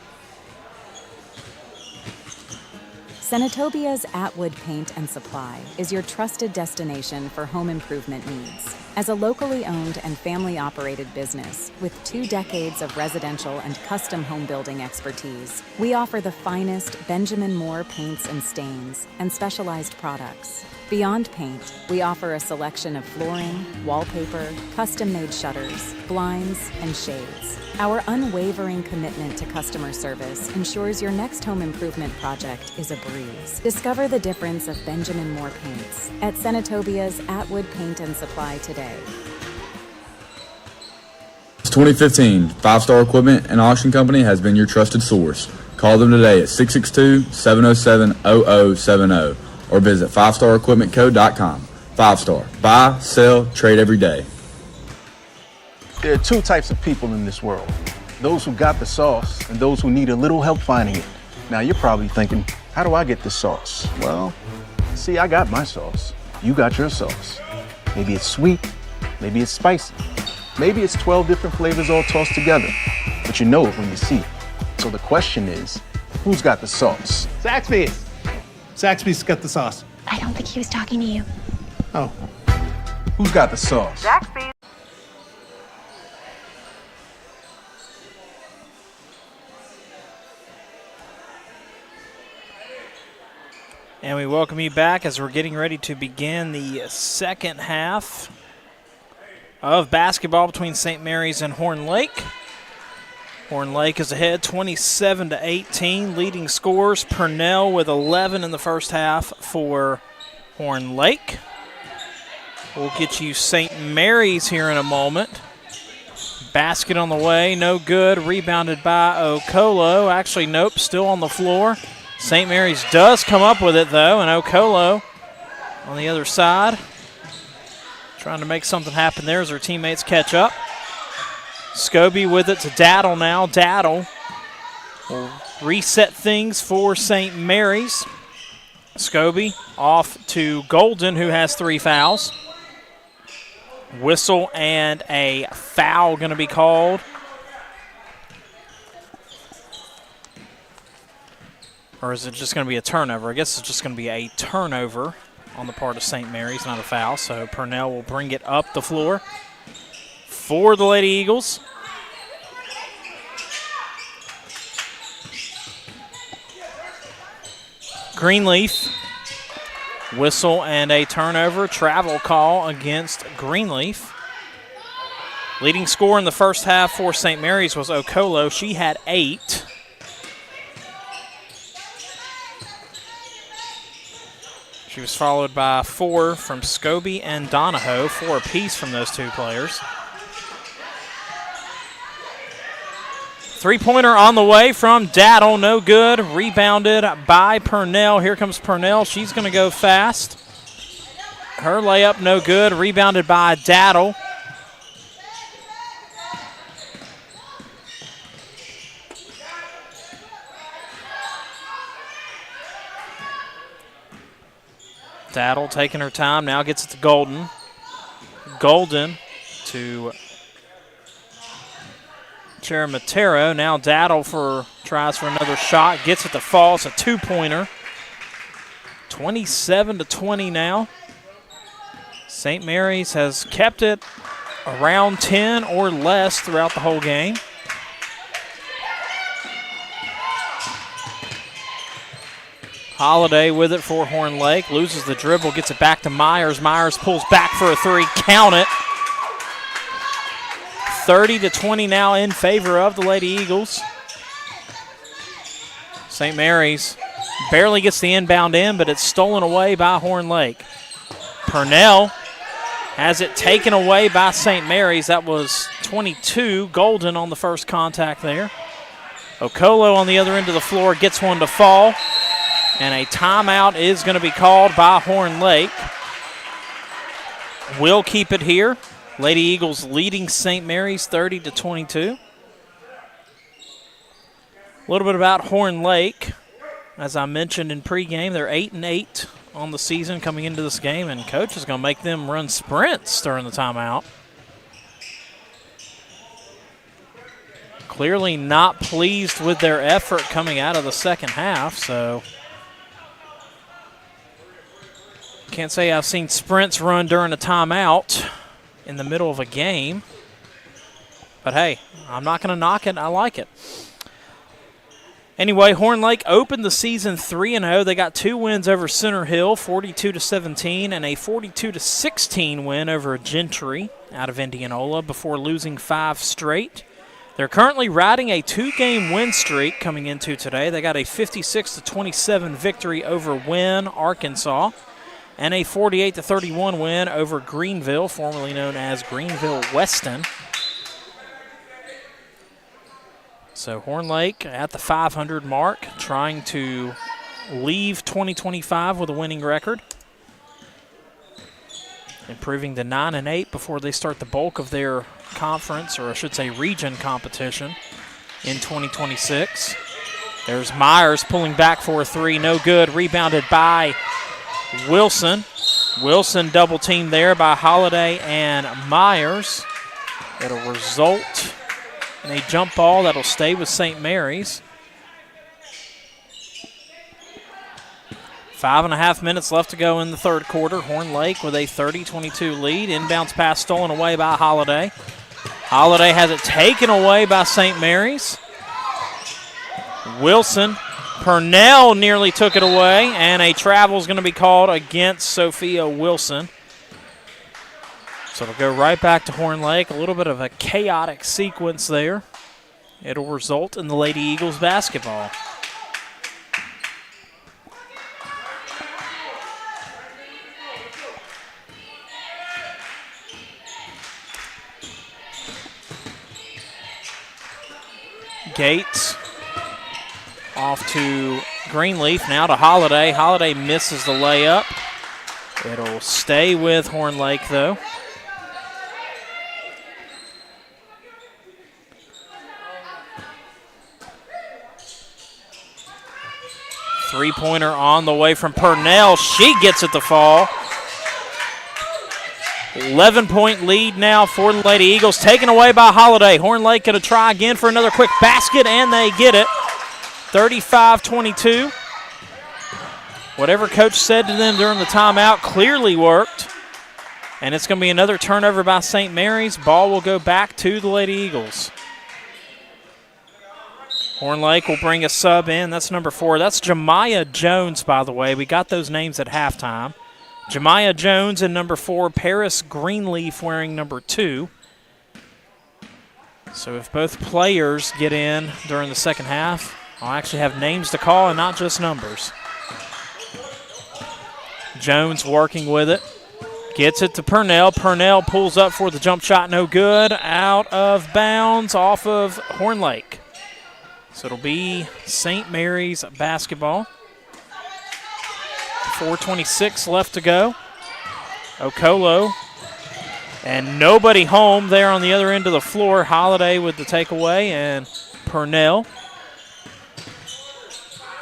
Senatobia's Atwood Paint and Supply is your trusted destination for home improvement needs. As a locally owned and family-operated business with 2 decades of residential and custom home building expertise, we offer the finest Benjamin Moore paints and stains and specialized products. Beyond paint, we offer a selection of flooring, wallpaper, custom-made shutters, blinds, and shades. Our unwavering commitment to customer service ensures your next home improvement project is a breeze. Discover the difference of Benjamin Moore paints at Senatobia's Atwood Paint and Supply today. Since 2015, Five Star Equipment and Auction Company has been your trusted source. Call them today at 662-707-0070 or visit 5starequipmentco.com. 5 Star. Buy, sell, trade every day. There are 2 types of people in this world. Those who got the sauce and those who need a little help finding it. Now you're probably thinking, how do I get this sauce? Well, see, I got my sauce. You got your sauce. Maybe it's sweet, maybe it's spicy, maybe it's 12 different flavors all tossed together. But you know it when you see it. So the question is, who's got the sauce? Zaxby's. Zaxby's got the sauce. I don't think he was talking to you. Oh. Who's got the sauce? Zaxby's. And we welcome you back as we're getting ready to begin the second half of basketball between St. Mary's and Horn Lake. Horn Lake is ahead 27-18. Leading scorers, Purnell with 11 in the first half for Horn Lake. We'll get you St. Mary's here in a moment. Basket on the way, no good. Rebounded by Okolo. Actually, nope, still on the floor. St. Mary's does come up with it, though, and Okolo on the other side trying to make something happen there as her teammates catch up. Scobie with it to Daddle now. Daddle will reset things for St. Mary's. Scobie off to Golden, who has 3 fouls. Whistle and a foul going to be called. Or is it just going to be a turnover? I guess it's just going to be a turnover on the part of St. Mary's, not a foul. So Purnell will bring it up the floor for the Lady Eagles. Greenleaf, whistle and a turnover. Travel call against Greenleaf. Leading scorer in the first half for St. Mary's was Okolo. She had 8. She was followed by 4 from Scobie and Donahoe, 4 apiece from those 2 players. Three-pointer on the way from Daddle, no good. Rebounded by Purnell. Here comes Purnell. She's going to go fast. Her layup, no good. Rebounded by Daddle. Daddle taking her time, now gets it to Golden. Golden to Cheramatero. Now Daddle tries for another shot. Gets it to fall. It's a two-pointer. 27-20 now. St. Mary's has kept it around 10 or less throughout the whole game. Holiday with it for Horn Lake. Loses the dribble, gets it back to Myers. Myers pulls back for a three. Count it. 30-20 now in favor of the Lady Eagles. St. Mary's barely gets the inbound in, but it's stolen away by Horn Lake. Purnell has it taken away by St. Mary's. That was 22. Golden on the first contact there. Okolo on the other end of the floor gets one to fall. And a timeout is going to be called by Horn Lake. We'll keep it here. Lady Eagles leading St. Mary's 30-22. A little bit about Horn Lake. As I mentioned in pregame, they're 8-8 on the season coming into this game, and coach is going to make them run sprints during the timeout. Clearly not pleased with their effort coming out of the second half, so can't say I've seen sprints run during a timeout in the middle of a game. But hey, I'm not going to knock it. I like it. Anyway, Horn Lake opened the season 3-0. They got 2 wins over Center Hill, 42-17, and a 42-16 win over Gentry out of Indianola before losing 5 straight. They're currently riding a 2-game win streak coming into today. They got a 56-27 victory over Wynn, Arkansas, and a 48-31 win over Greenville, formerly known as Greenville Weston. So Horn Lake at the 500 mark, trying to leave 2025 with a winning record. Improving to 9-8 before they start the bulk of their conference, or I should say region competition in 2026. There's Myers pulling back for a three, no good. Rebounded by Wilson. Wilson double teamed there by Holiday and Myers. It'll result in a jump ball that'll stay with St. Mary's. 5.5 minutes left to go in the third quarter. Horn Lake with a 30-22 lead. Inbounds pass stolen away by Holiday. Holiday has it taken away by St. Mary's. Wilson. Purnell nearly took it away, and a travel is going to be called against Sophia Wilson. So it'll go right back to Horn Lake. A little bit of a chaotic sequence there. It'll result in the Lady Eagles basketball. Gates off to Greenleaf, now to Holiday. Holiday misses the layup. It'll stay with Horn Lake, though. Three-pointer on the way from Purnell. She gets it to fall. 11-point lead now for the Lady Eagles, taken away by Holiday. Horn Lake going to try again for another quick basket, and they get it. 35-22. Whatever coach said to them during the timeout clearly worked. And it's going to be another turnover by St. Mary's. Ball will go back to the Lady Eagles. Horn Lake will bring a sub in. That's number 4. That's Jemiah Jones, by the way. We got those names at halftime. Jemiah Jones in number 4. Paris Greenleaf wearing number 2. So if both players get in during the second half, I'll actually have names to call and not just numbers. Jones working with it. Gets it to Purnell. Purnell pulls up for the jump shot. No good. Out of bounds off of Horn Lake. So it'll be St. Mary's basketball. 4:26 left to go. Okolo. And nobody home there on the other end of the floor. Holiday with the takeaway, and Purnell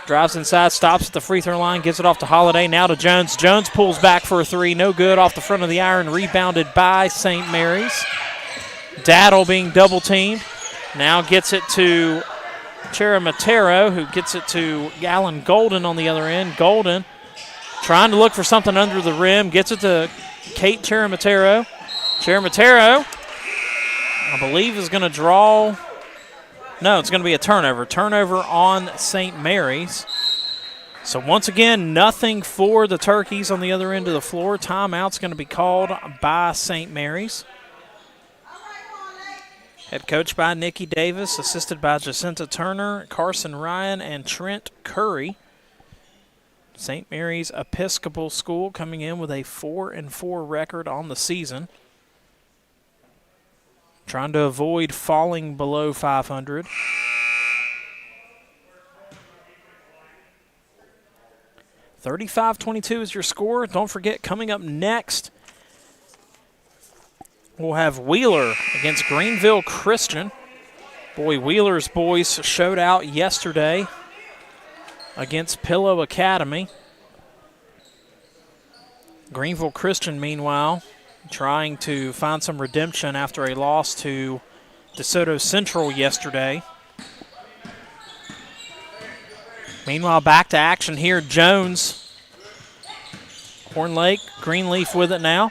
drives inside, stops at the free throw line, gives it off to Holiday, now to Jones. Jones pulls back for a three, no good, off the front of the iron, rebounded by St. Mary's. Daddle being double teamed. Now gets it to Cheramatero, who gets it to Alan Golden on the other end. Golden trying to look for something under the rim. Gets it to Kate Cheramatero. Cheramatero, I believe, is going to draw. No, it's going to be a turnover. Turnover on St. Mary's. So once again, nothing for the Turkeys on the other end of the floor. Timeout's going to be called by St. Mary's. Head coached by Nikki Davis, assisted by Jacinta Turner, Carson Ryan, and Trent Curry. St. Mary's Episcopal School coming in with a 4-4 record on the season. Trying to avoid falling below 500. $35-22 is your score. Don't forget, coming up next, we'll have Wheeler against Greenville Christian. Boy, Wheeler's boys showed out yesterday against Pillow Academy. Greenville Christian, meanwhile, trying to find some redemption after a loss to DeSoto Central yesterday. Meanwhile, back to action here. Jones, Horn Lake, Greenleaf with it now.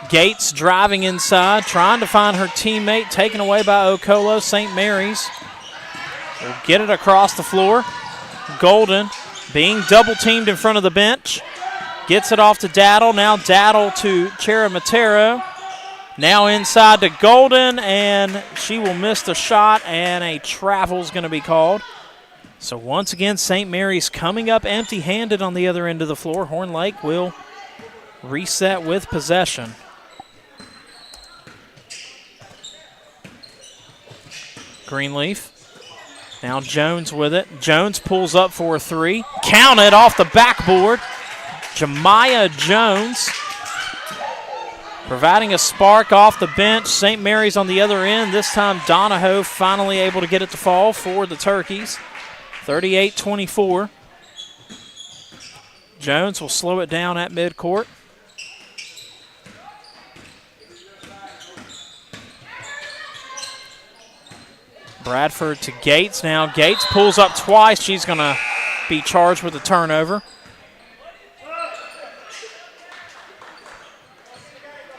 Gates driving inside, trying to find her teammate, taken away by Okolo. St. Mary's will get it across the floor. Golden being double-teamed in front of the bench. Gets it off to Daddle. Now Daddle to Cheramatero. Now inside to Golden, and she will miss the shot, and a travel's going to be called. So once again, St. Mary's coming up empty-handed on the other end of the floor. Horn Lake will reset with possession. Greenleaf. Now Jones with it. Jones pulls up for a three. Count it off the backboard. Jemiah Jones providing a spark off the bench. St. Mary's on the other end. This time Donahoe finally able to get it to fall for the Turkeys. 38-24. Jones will slow it down at midcourt. Bradford to Gates. Now Gates pulls up twice. She's going to be charged with a turnover.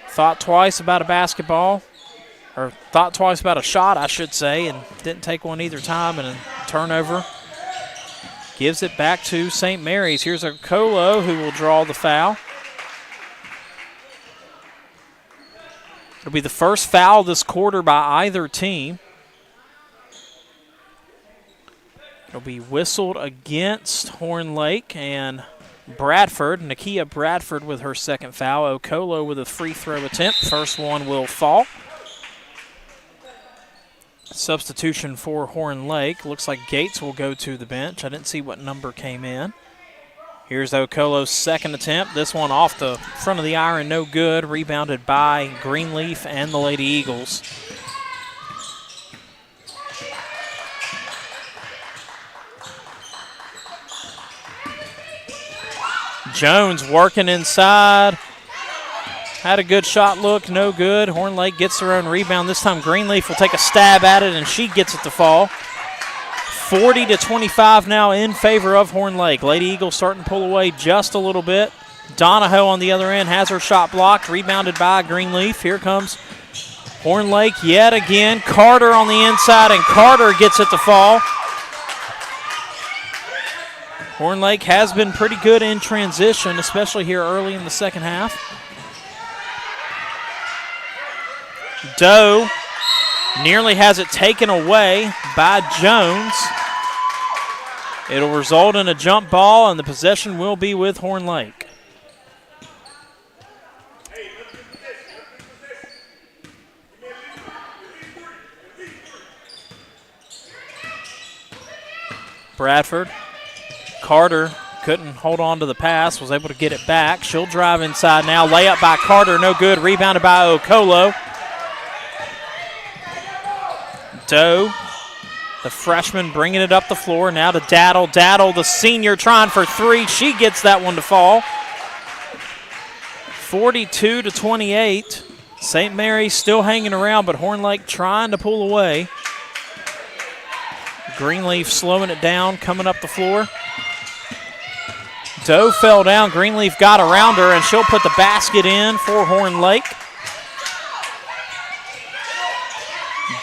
Thought twice about a basketball, or thought twice about a shot, I should say, and didn't take one either time, and a turnover. Gives it back to St. Mary's. Here's Okolo who will draw the foul. It'll be the first foul this quarter by either team. It'll be whistled against Horn Lake, and Bradford, Nakia Bradford with her second foul. Okolo with a free throw attempt. First one will fall. Substitution for Horn Lake. Looks like Gates will go to the bench. I didn't see what number came in. Here's Okolo's second attempt. This one off the front of the iron, no good. Rebounded by Greenleaf and the Lady Eagles. Jones working inside. Had a good shot look, no good. Horn Lake gets their own rebound. This time Greenleaf will take a stab at it, and she gets it to fall. 40-25 now in favor of Horn Lake. Lady Eagles starting to pull away just a little bit. Donahoe on the other end has her shot blocked, rebounded by Greenleaf. Here comes Horn Lake yet again. Carter on the inside, and Carter gets it to fall. Horn Lake has been pretty good in transition, especially here early in the second half. Doe nearly has it taken away by Jones. It'll result in a jump ball, and the possession will be with Horn Lake. Bradford. Carter couldn't hold on to the pass, was able to get it back. She'll drive inside now. Layup by Carter, no good. Rebounded by Okolo. Doe, the freshman, bringing it up the floor. Now to Daddle. Daddle, the senior, trying for three. She gets that one to fall. 42-28. St. Mary's still hanging around, but Horn Lake trying to pull away. Greenleaf slowing it down, coming up the floor. Doe fell down. Greenleaf got around her, and she'll put the basket in for Horn Lake.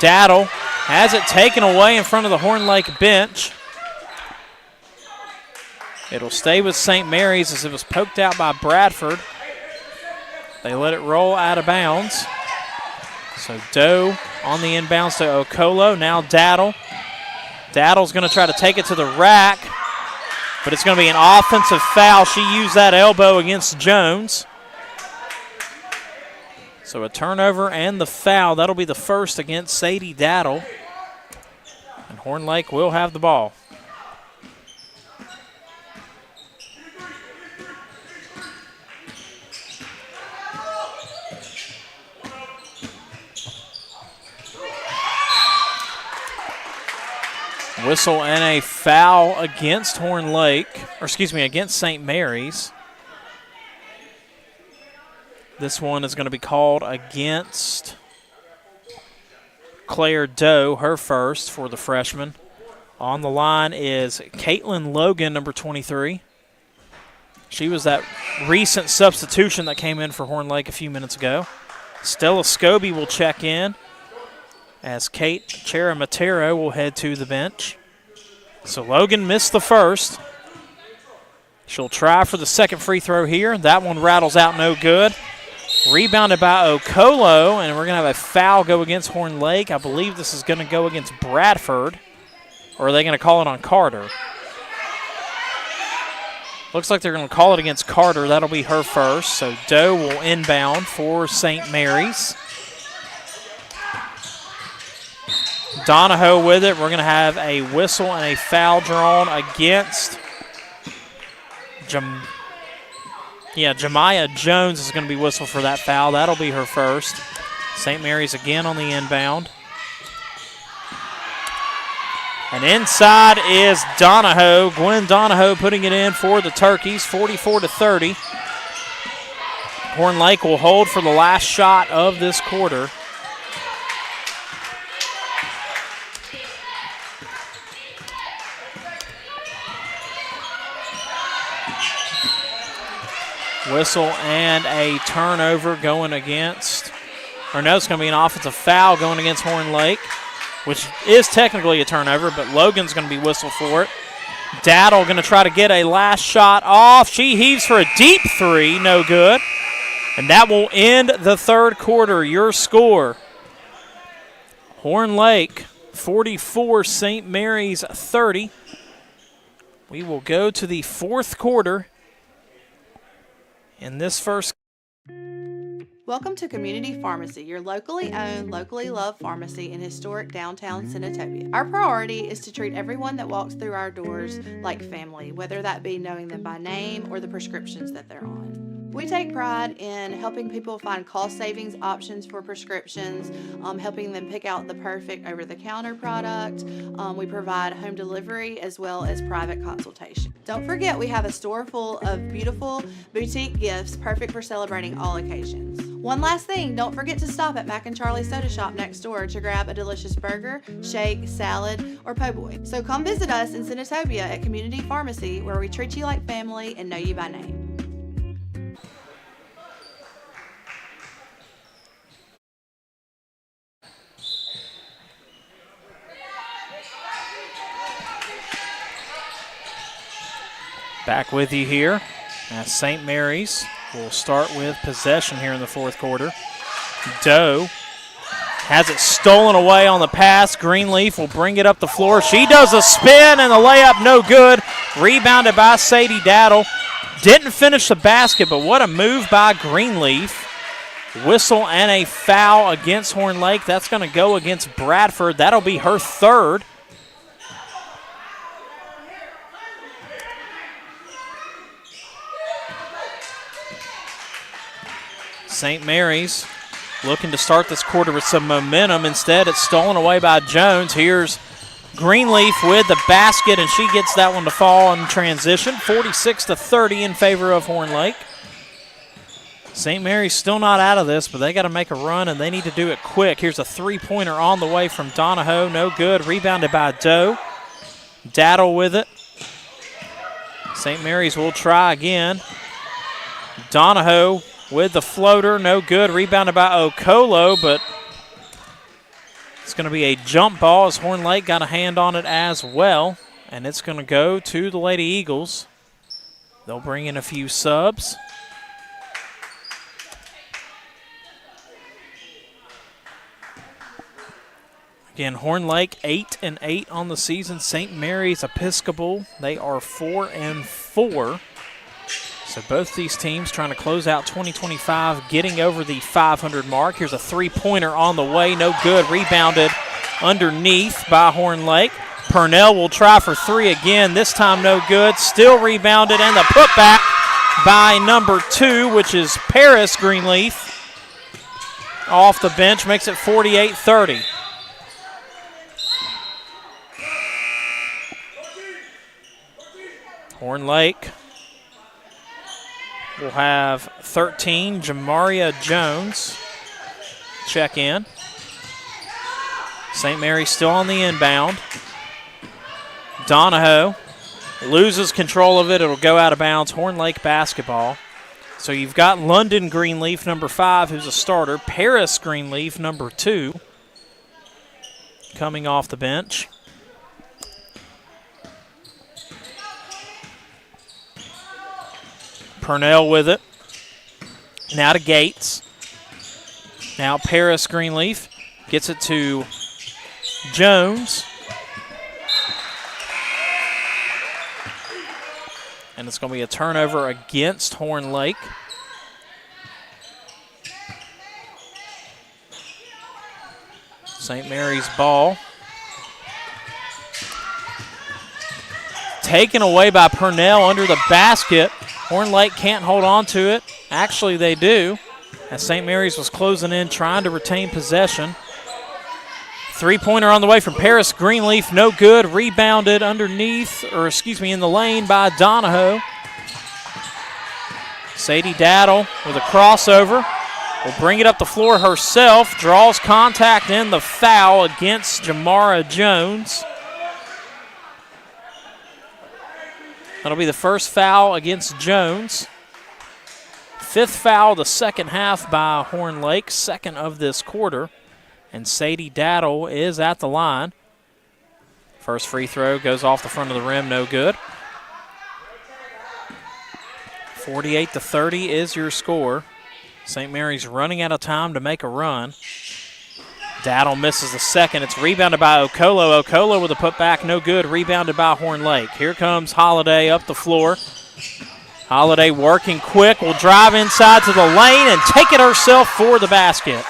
Daddle has it taken away in front of the Horn Lake bench. It'll stay with St. Mary's as it was poked out by Bradford. They let it roll out of bounds. So Doe on the inbounds to Okolo. Now Daddle. Daddle's going to try to take it to the rack, but it's going to be an offensive foul. She used that elbow against Jones. So a turnover and the foul. That'll be the first against Sadie Daddle. And Horn Lake will have the ball. Whistle and a foul against Horn Lake, or excuse me, against St. Mary's. This one is going to be called against Claire Doe, her first for the freshman. On the line is Caitlin Logan, number 23. She was that recent substitution that came in for Horn Lake a few minutes ago. Stella Scobie will check in, as Kate Cheramatero will head to the bench. So Logan missed the first. She'll try for the second free throw here. That one rattles out no good. Rebounded by Okolo, and we're going to have a foul go against Horn Lake. I believe this is going to go against Bradford. Or are they going to call it on Carter? Looks like they're going to call it against Carter. That'll be her first. So Doe will inbound for St. Mary's. Donahoe with it. We're going to have a whistle and a foul drawn against Jemiah Jones is going to be whistled for that foul. That'll be her first. St. Mary's again on the inbound. And inside is Donahoe. Gwen Donahoe putting it in for the Turkeys, 44-30. Horn Lake will hold for the last shot of this quarter. Whistle and a turnover going against, or no, it's going to be an offensive foul going against Horn Lake, which is technically a turnover, but Logan's going to be whistled for it. Daddle going to try to get a last shot off. She heaves for a deep three, no good. And that will end the third quarter. Your score, Horn Lake 44, St. Mary's 30. We will go to the fourth quarter. In this first. Welcome to Community Pharmacy, your locally owned, locally loved pharmacy in historic downtown Senatobia. Our priority is to treat everyone that walks through our doors like family, whether that be knowing them by name or the prescriptions that they're on. We take pride in helping people find cost savings options for prescriptions, helping them pick out the perfect over-the-counter product. We provide home delivery as well as private consultation. Don't forget, we have a store full of beautiful boutique gifts perfect for celebrating all occasions. One last thing, don't forget to stop at Mac and Charlie's Soda Shop next door to grab a delicious burger, shake, salad, or po' boy. So come visit us in Senatobia at Community Pharmacy, where we treat you like family and know you by name. Back with you here as St. Mary's will start with possession here in the fourth quarter. Doe has it stolen away on the pass. Greenleaf will bring it up the floor. She does a spin and the layup no good. Rebounded by Sadie Daddle. Didn't finish the basket, but what a move by Greenleaf. Whistle and a foul against Horn Lake. That's going to go against Bradford. That'll be her third. St. Mary's looking to start this quarter with some momentum. Instead, it's stolen away by Jones. Here's Greenleaf with the basket, and she gets that one to fall in transition. 46-30 in favor of Horn Lake. St. Mary's still not out of this, but they got to make a run, and they need to do it quick. Here's a three-pointer on the way from Donahoe. No good. Rebounded by Doe. Daddle with it. St. Mary's will try again. Donahoe with the floater. No good. Rebounded by Okolo, but it's going to be a jump ball as Horn Lake got a hand on it as well, and it's going to go to the Lady Eagles. They'll bring in a few subs. Again, Horn Lake 8-8 on the season. St. Mary's Episcopal, they are 4-4. So both these teams trying to close out 2025, getting over the 500 mark. Here's a three-pointer on the way, no good. Rebounded underneath by Horn Lake. Purnell will try for three again, this time no good. Still rebounded, and the putback by number 2, which is Paris Greenleaf. Off the bench, makes it 48-30. Horn Lake will have 13. Jamaria Jones check in. St. Mary's still on the inbound. Donahoe loses control of it. It'll go out of bounds. Horn Lake basketball. So you've got London Greenleaf, number 5, who's a starter. Paris Greenleaf, number 2, coming off the bench. Purnell with it. Now to Gates. Now Paris Greenleaf gets it to Jones. And it's going to be a turnover against Horn Lake. St. Mary's ball. Taken away by Purnell under the basket. Horn Lake can't hold on to it. Actually, they do, as St. Mary's was closing in, trying to retain possession. Three-pointer on the way from Paris Greenleaf, no good. Rebounded underneath, or excuse me, in the lane by Donahoe. Sadie Daddle with a crossover. Will bring it up the floor herself. Draws contact in the foul against Jamara Jones. That'll be the first foul against Jones. 5th foul of the second half by Horn Lake, 2nd of this quarter. And Sadie Daddle is at the line. First free throw goes off the front of the rim, no good. 48-30 is your score. St. Mary's running out of time to make a run. Daddle misses the second. It's rebounded by Okolo. Okolo with a putback, no good. Rebounded by Horn Lake. Here comes Holiday up the floor. Holiday working quick, will drive inside to the lane and take it herself for the basket.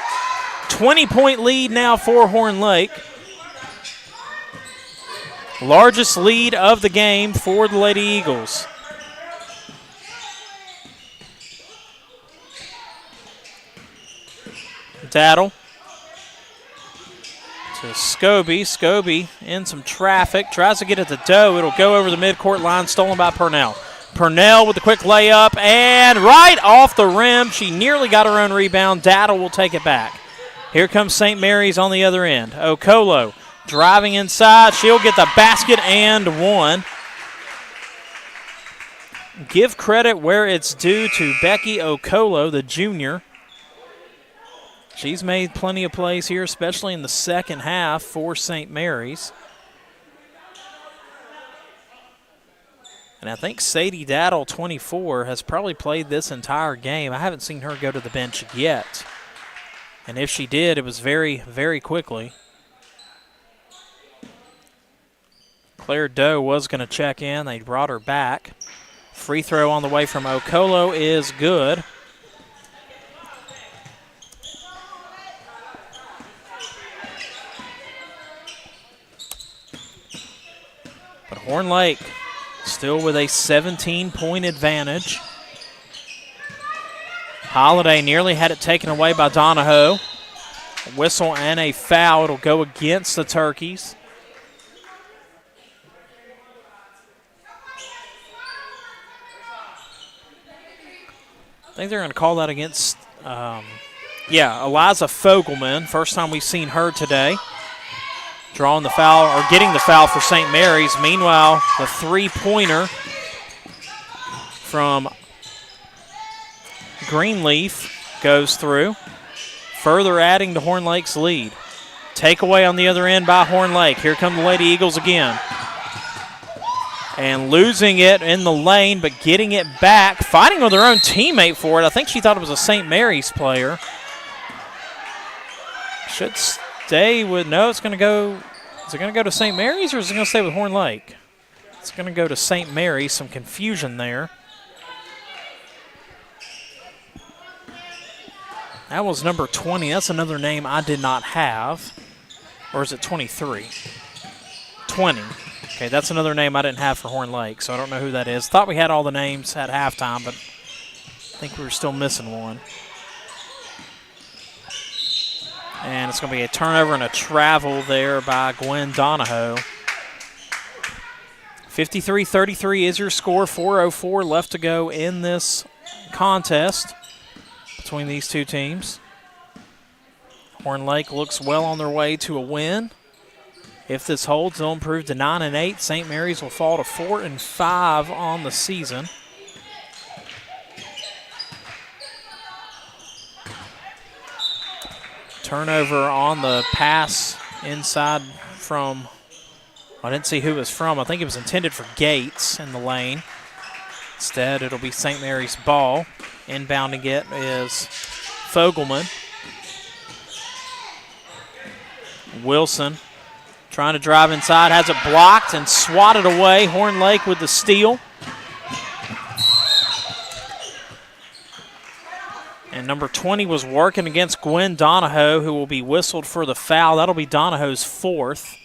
20-point lead now for Horn Lake. Largest lead of the game for the Lady Eagles. Daddle to Scobie. Scobie in some traffic. Tries to get it to Doe. It'll go over the midcourt line. Stolen by Purnell. Purnell with the quick layup. And right off the rim. She nearly got her own rebound. Daddle will take it back. Here comes St. Mary's on the other end. Okolo driving inside. She'll get the basket and one. Give credit where it's due to Becky Okolo, the junior. She's made plenty of plays here, especially in the second half for St. Mary's. And I think Sadie Daddle, 24, has probably played this entire game. I haven't seen her go to the bench yet. And if she did, it was very, very quickly. Claire Doe was going to check in. They brought her back. Free throw on the way from Okolo is good. But Horn Lake still with a 17-point advantage. Holiday nearly had it taken away by Donahoe. A whistle and a foul. It'll go against the Turkeys. think they're going to call that against, Eliza Fogelman. First time we've seen her today. Drawing the foul, or getting the foul for St. Mary's. Meanwhile, the three-pointer from Greenleaf goes through, further adding to Horn Lake's lead. Takeaway on the other end by Horn Lake. Here come the Lady Eagles again. And losing it in the lane, but getting it back, fighting with their own teammate for it. I think she thought it was a St. Mary's player. Should stay with, no, it's going to go, is it going to go to St. Mary's or is it going to stay with Horn Lake? It's going to go to St. Mary's, some confusion there. That was number 20. That's another name I did not have. Or is it 23? 20. Okay, that's another name I didn't have for Horn Lake, so I don't know who that is. Thought we had all the names at halftime, but I think we were still missing one. And it's going to be a turnover and a travel there by Gwen Donahoe. 53-33 is your score. 4:04 left to go in this contest between these two teams. Horn Lake looks well on their way to a win. If this holds, they'll improve to 9-8. St. Mary's will fall to 4-5 on the season. Turnover on the pass inside from, I didn't see who it was from. I think it was intended for Gates in the lane. Instead, it'll be St. Mary's ball. Inbounding it is Fogelman. Wilson trying to drive inside, has it blocked and swatted away. Horn Lake with the steal. And number 20 was working against Gwen Donahoe, who will be whistled for the foul. That'll be Donahoe's fourth.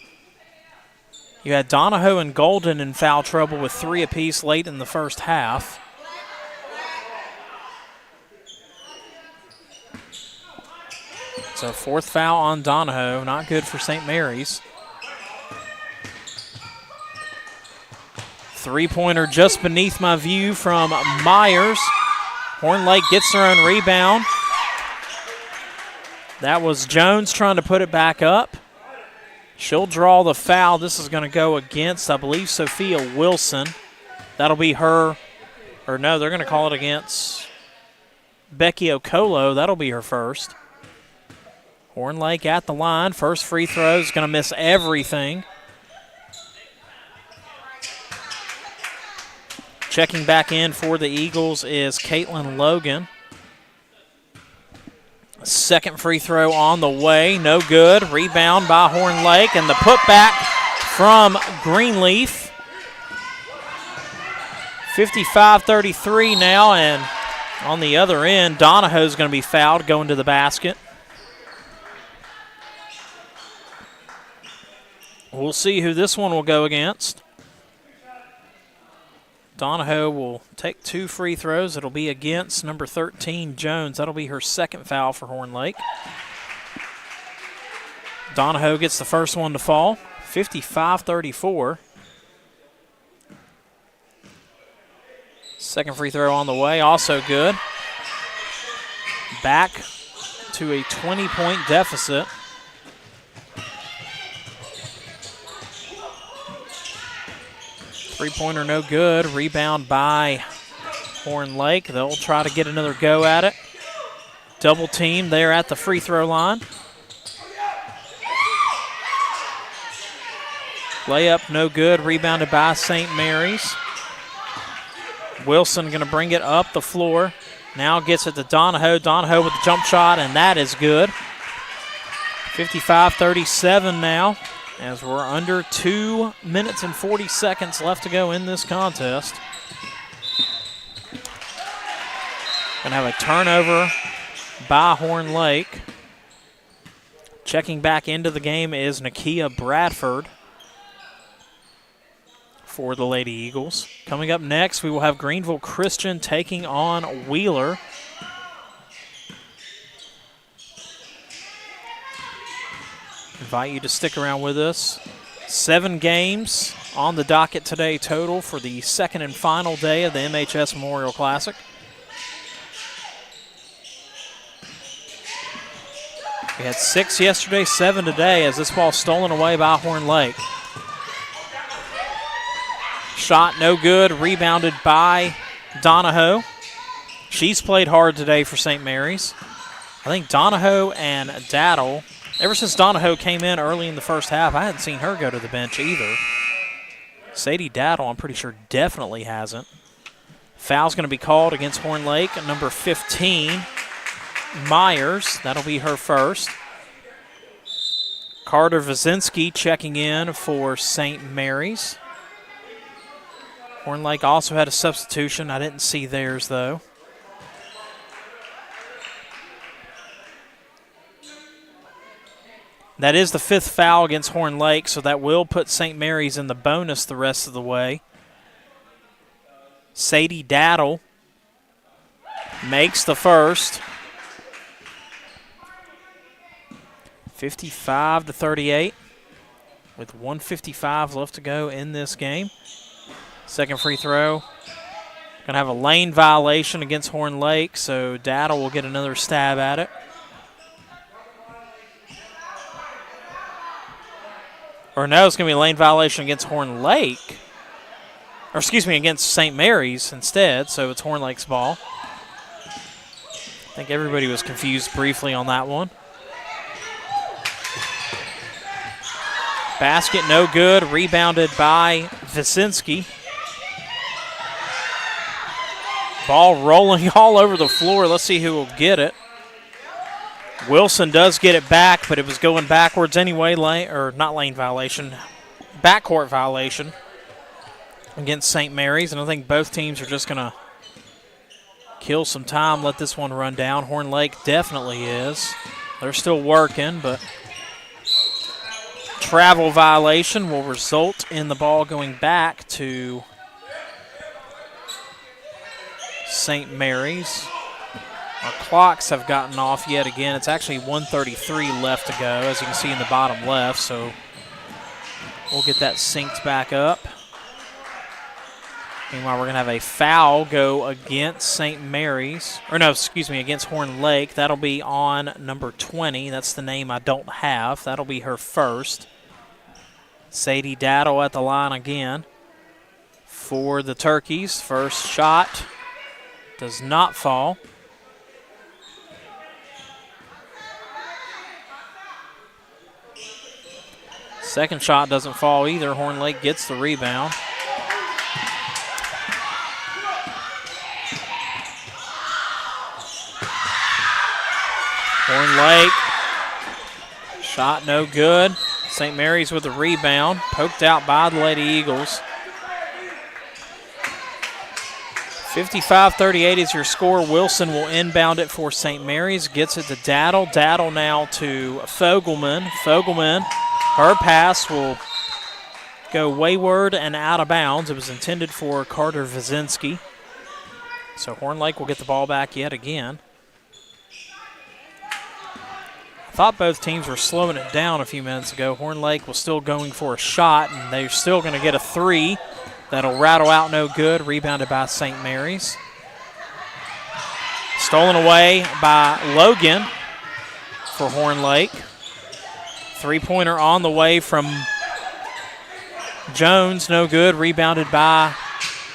You had Donahoe and Golden in foul trouble with 3 apiece late in the first half. So fourth foul on Donahoe, not good for St. Mary's. Three-pointer just beneath my view from Myers. Horn Lake gets their own rebound. That was Jones trying to put it back up. She'll draw the foul. This is going to go against, I believe, Sophia Wilson. That'll be her, or no, they're going to call it against Becky Okolo. That'll be her first. Horn Lake at the line. First free throw is going to miss everything. Checking back in for the Eagles is Caitlin Logan. Second free throw on the way, no good. Rebound by Horn Lake, and the putback from Greenleaf. 55-33 now, and on the other end, Donahoe's going to be fouled going to the basket. We'll see who this one will go against. Donahoe will take 2 free throws. It'll be against number 13, Jones. That'll be her second foul for Horn Lake. Donahoe gets the first one to fall, 55-34. Second free throw on the way, also good. Back to a 20-point deficit. Three-pointer no good. Rebound by Horn Lake. They'll try to get another go at it. Double team there at the free throw line. Layup no good. Rebounded by St. Mary's. Wilson going to bring it up the floor. Now gets it to Donahoe. Donahoe with the jump shot, and that is good. 55-37 now, as we're under 2 minutes and 40 seconds left to go in this contest. Gonna have a turnover by Horn Lake. Checking back into the game is Nakia Bradford for the Lady Eagles. Coming up next, we will have Greenville Christian taking on Wheeler. Invite you to stick around with us. 7 games on the docket today total for the second and final day of the MHS Memorial Classic. We had 6 yesterday, 7 today as this ball stolen away by Horn Lake. Shot no good, rebounded by Donahoe. She's played hard today for St. Mary's. I think Donahoe and Daddle, ever since Donahoe came in early in the first half, I hadn't seen her go to the bench either. Sadie Daddle, I'm pretty sure, definitely hasn't. Foul's going to be called against Horn Lake, number 15, Myers. That'll be her first. Carter Wazinski checking in for St. Mary's. Horn Lake also had a substitution. I didn't see theirs, though. That is the 5th foul against Horn Lake, so that will put St. Mary's in the bonus the rest of the way. Sadie Daddle makes the first. 55-38 with 1:55 left to go in this game. Second free throw. Going to have a lane violation against Horn Lake, so Daddle will get another stab at it. Or no, it's going to be a lane violation against Horn Lake. Or excuse me, against St. Mary's instead, so it's Horn Lake's ball. I think everybody was confused briefly on that one. Basket no good, rebounded by Wazinski. Ball rolling all over the floor. Let's see who will get it. Wilson does get it back, but it was going backwards anyway, not lane violation, backcourt violation against St. Mary's, and I think both teams are just going to kill some time, let this one run down. Horn Lake definitely is. They're still working, but travel violation will result in the ball going back to St. Mary's. Our clocks have gotten off yet again. It's actually 1:33 left to go, as you can see in the bottom left, so we'll get that synced back up. Meanwhile, we're going to have a foul go against St. Mary's. Or no, excuse me, against Horn Lake. That'll be on number 20. That's the name I don't have. That'll be her first. Sadie Daddle at the line again for the Turkeys. First shot does not fall. Second shot doesn't fall either. Horn Lake gets the rebound. Horn Lake, shot no good. St. Mary's with the rebound, poked out by the Lady Eagles. 55-38 is your score. Wilson will inbound it for St. Mary's, gets it to Daddle. Daddle now to Fogelman. Fogelman, her pass will go wayward and out of bounds. It was intended for Carter Wazinski. So Horn Lake will get the ball back yet again. I thought both teams were slowing it down a few minutes ago. Horn Lake was still going for a shot, and they're still going to get a three. That'll rattle out no good. Rebounded by St. Mary's. Stolen away by Logan for Horn Lake. Three-pointer on the way from Jones, no good. Rebounded by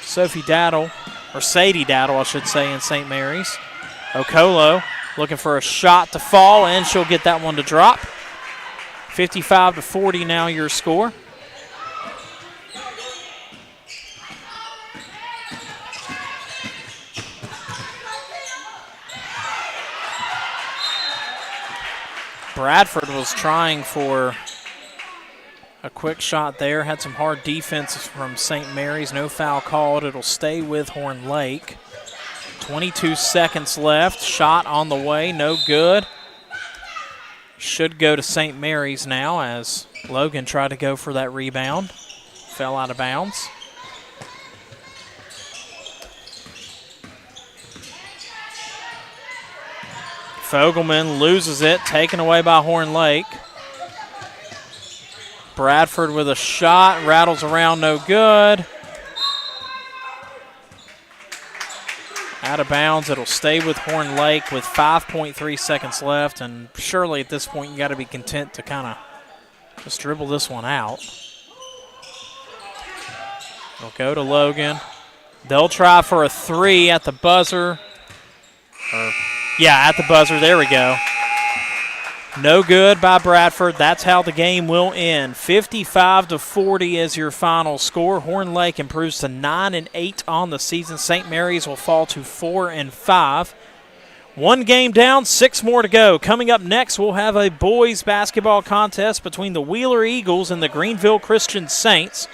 Sophie Daddle, or Sadie Daddle, I should say, in St. Mary's. Okolo looking for a shot to fall, and she'll get that one to drop. 55-40 now your score. Bradford was trying for a quick shot there. Had some hard defense from St. Mary's. No foul called. It'll stay with Horn Lake. 22 seconds left. Shot on the way. No good. Should go to St. Mary's now as Logan tried to go for that rebound. Fell out of bounds. Fogelman loses it, taken away by Horn Lake. Bradford with a shot, rattles around, no good. Out of bounds. It'll stay with Horn Lake with 5.3 seconds left, and surely at this point you got to be content to kind of just dribble this one out. It'll go to Logan. They'll try for a three at the buzzer. At the buzzer. There we go. No good by Bradford. That's how the game will end. 55-40 is your final score. Horn Lake improves to 9-8 on the season. St. Mary's will fall to 4-5. One game down, 6 more to go. Coming up next, we'll have a boys basketball contest between the Wheeler Eagles and the Greenville Christian Saints.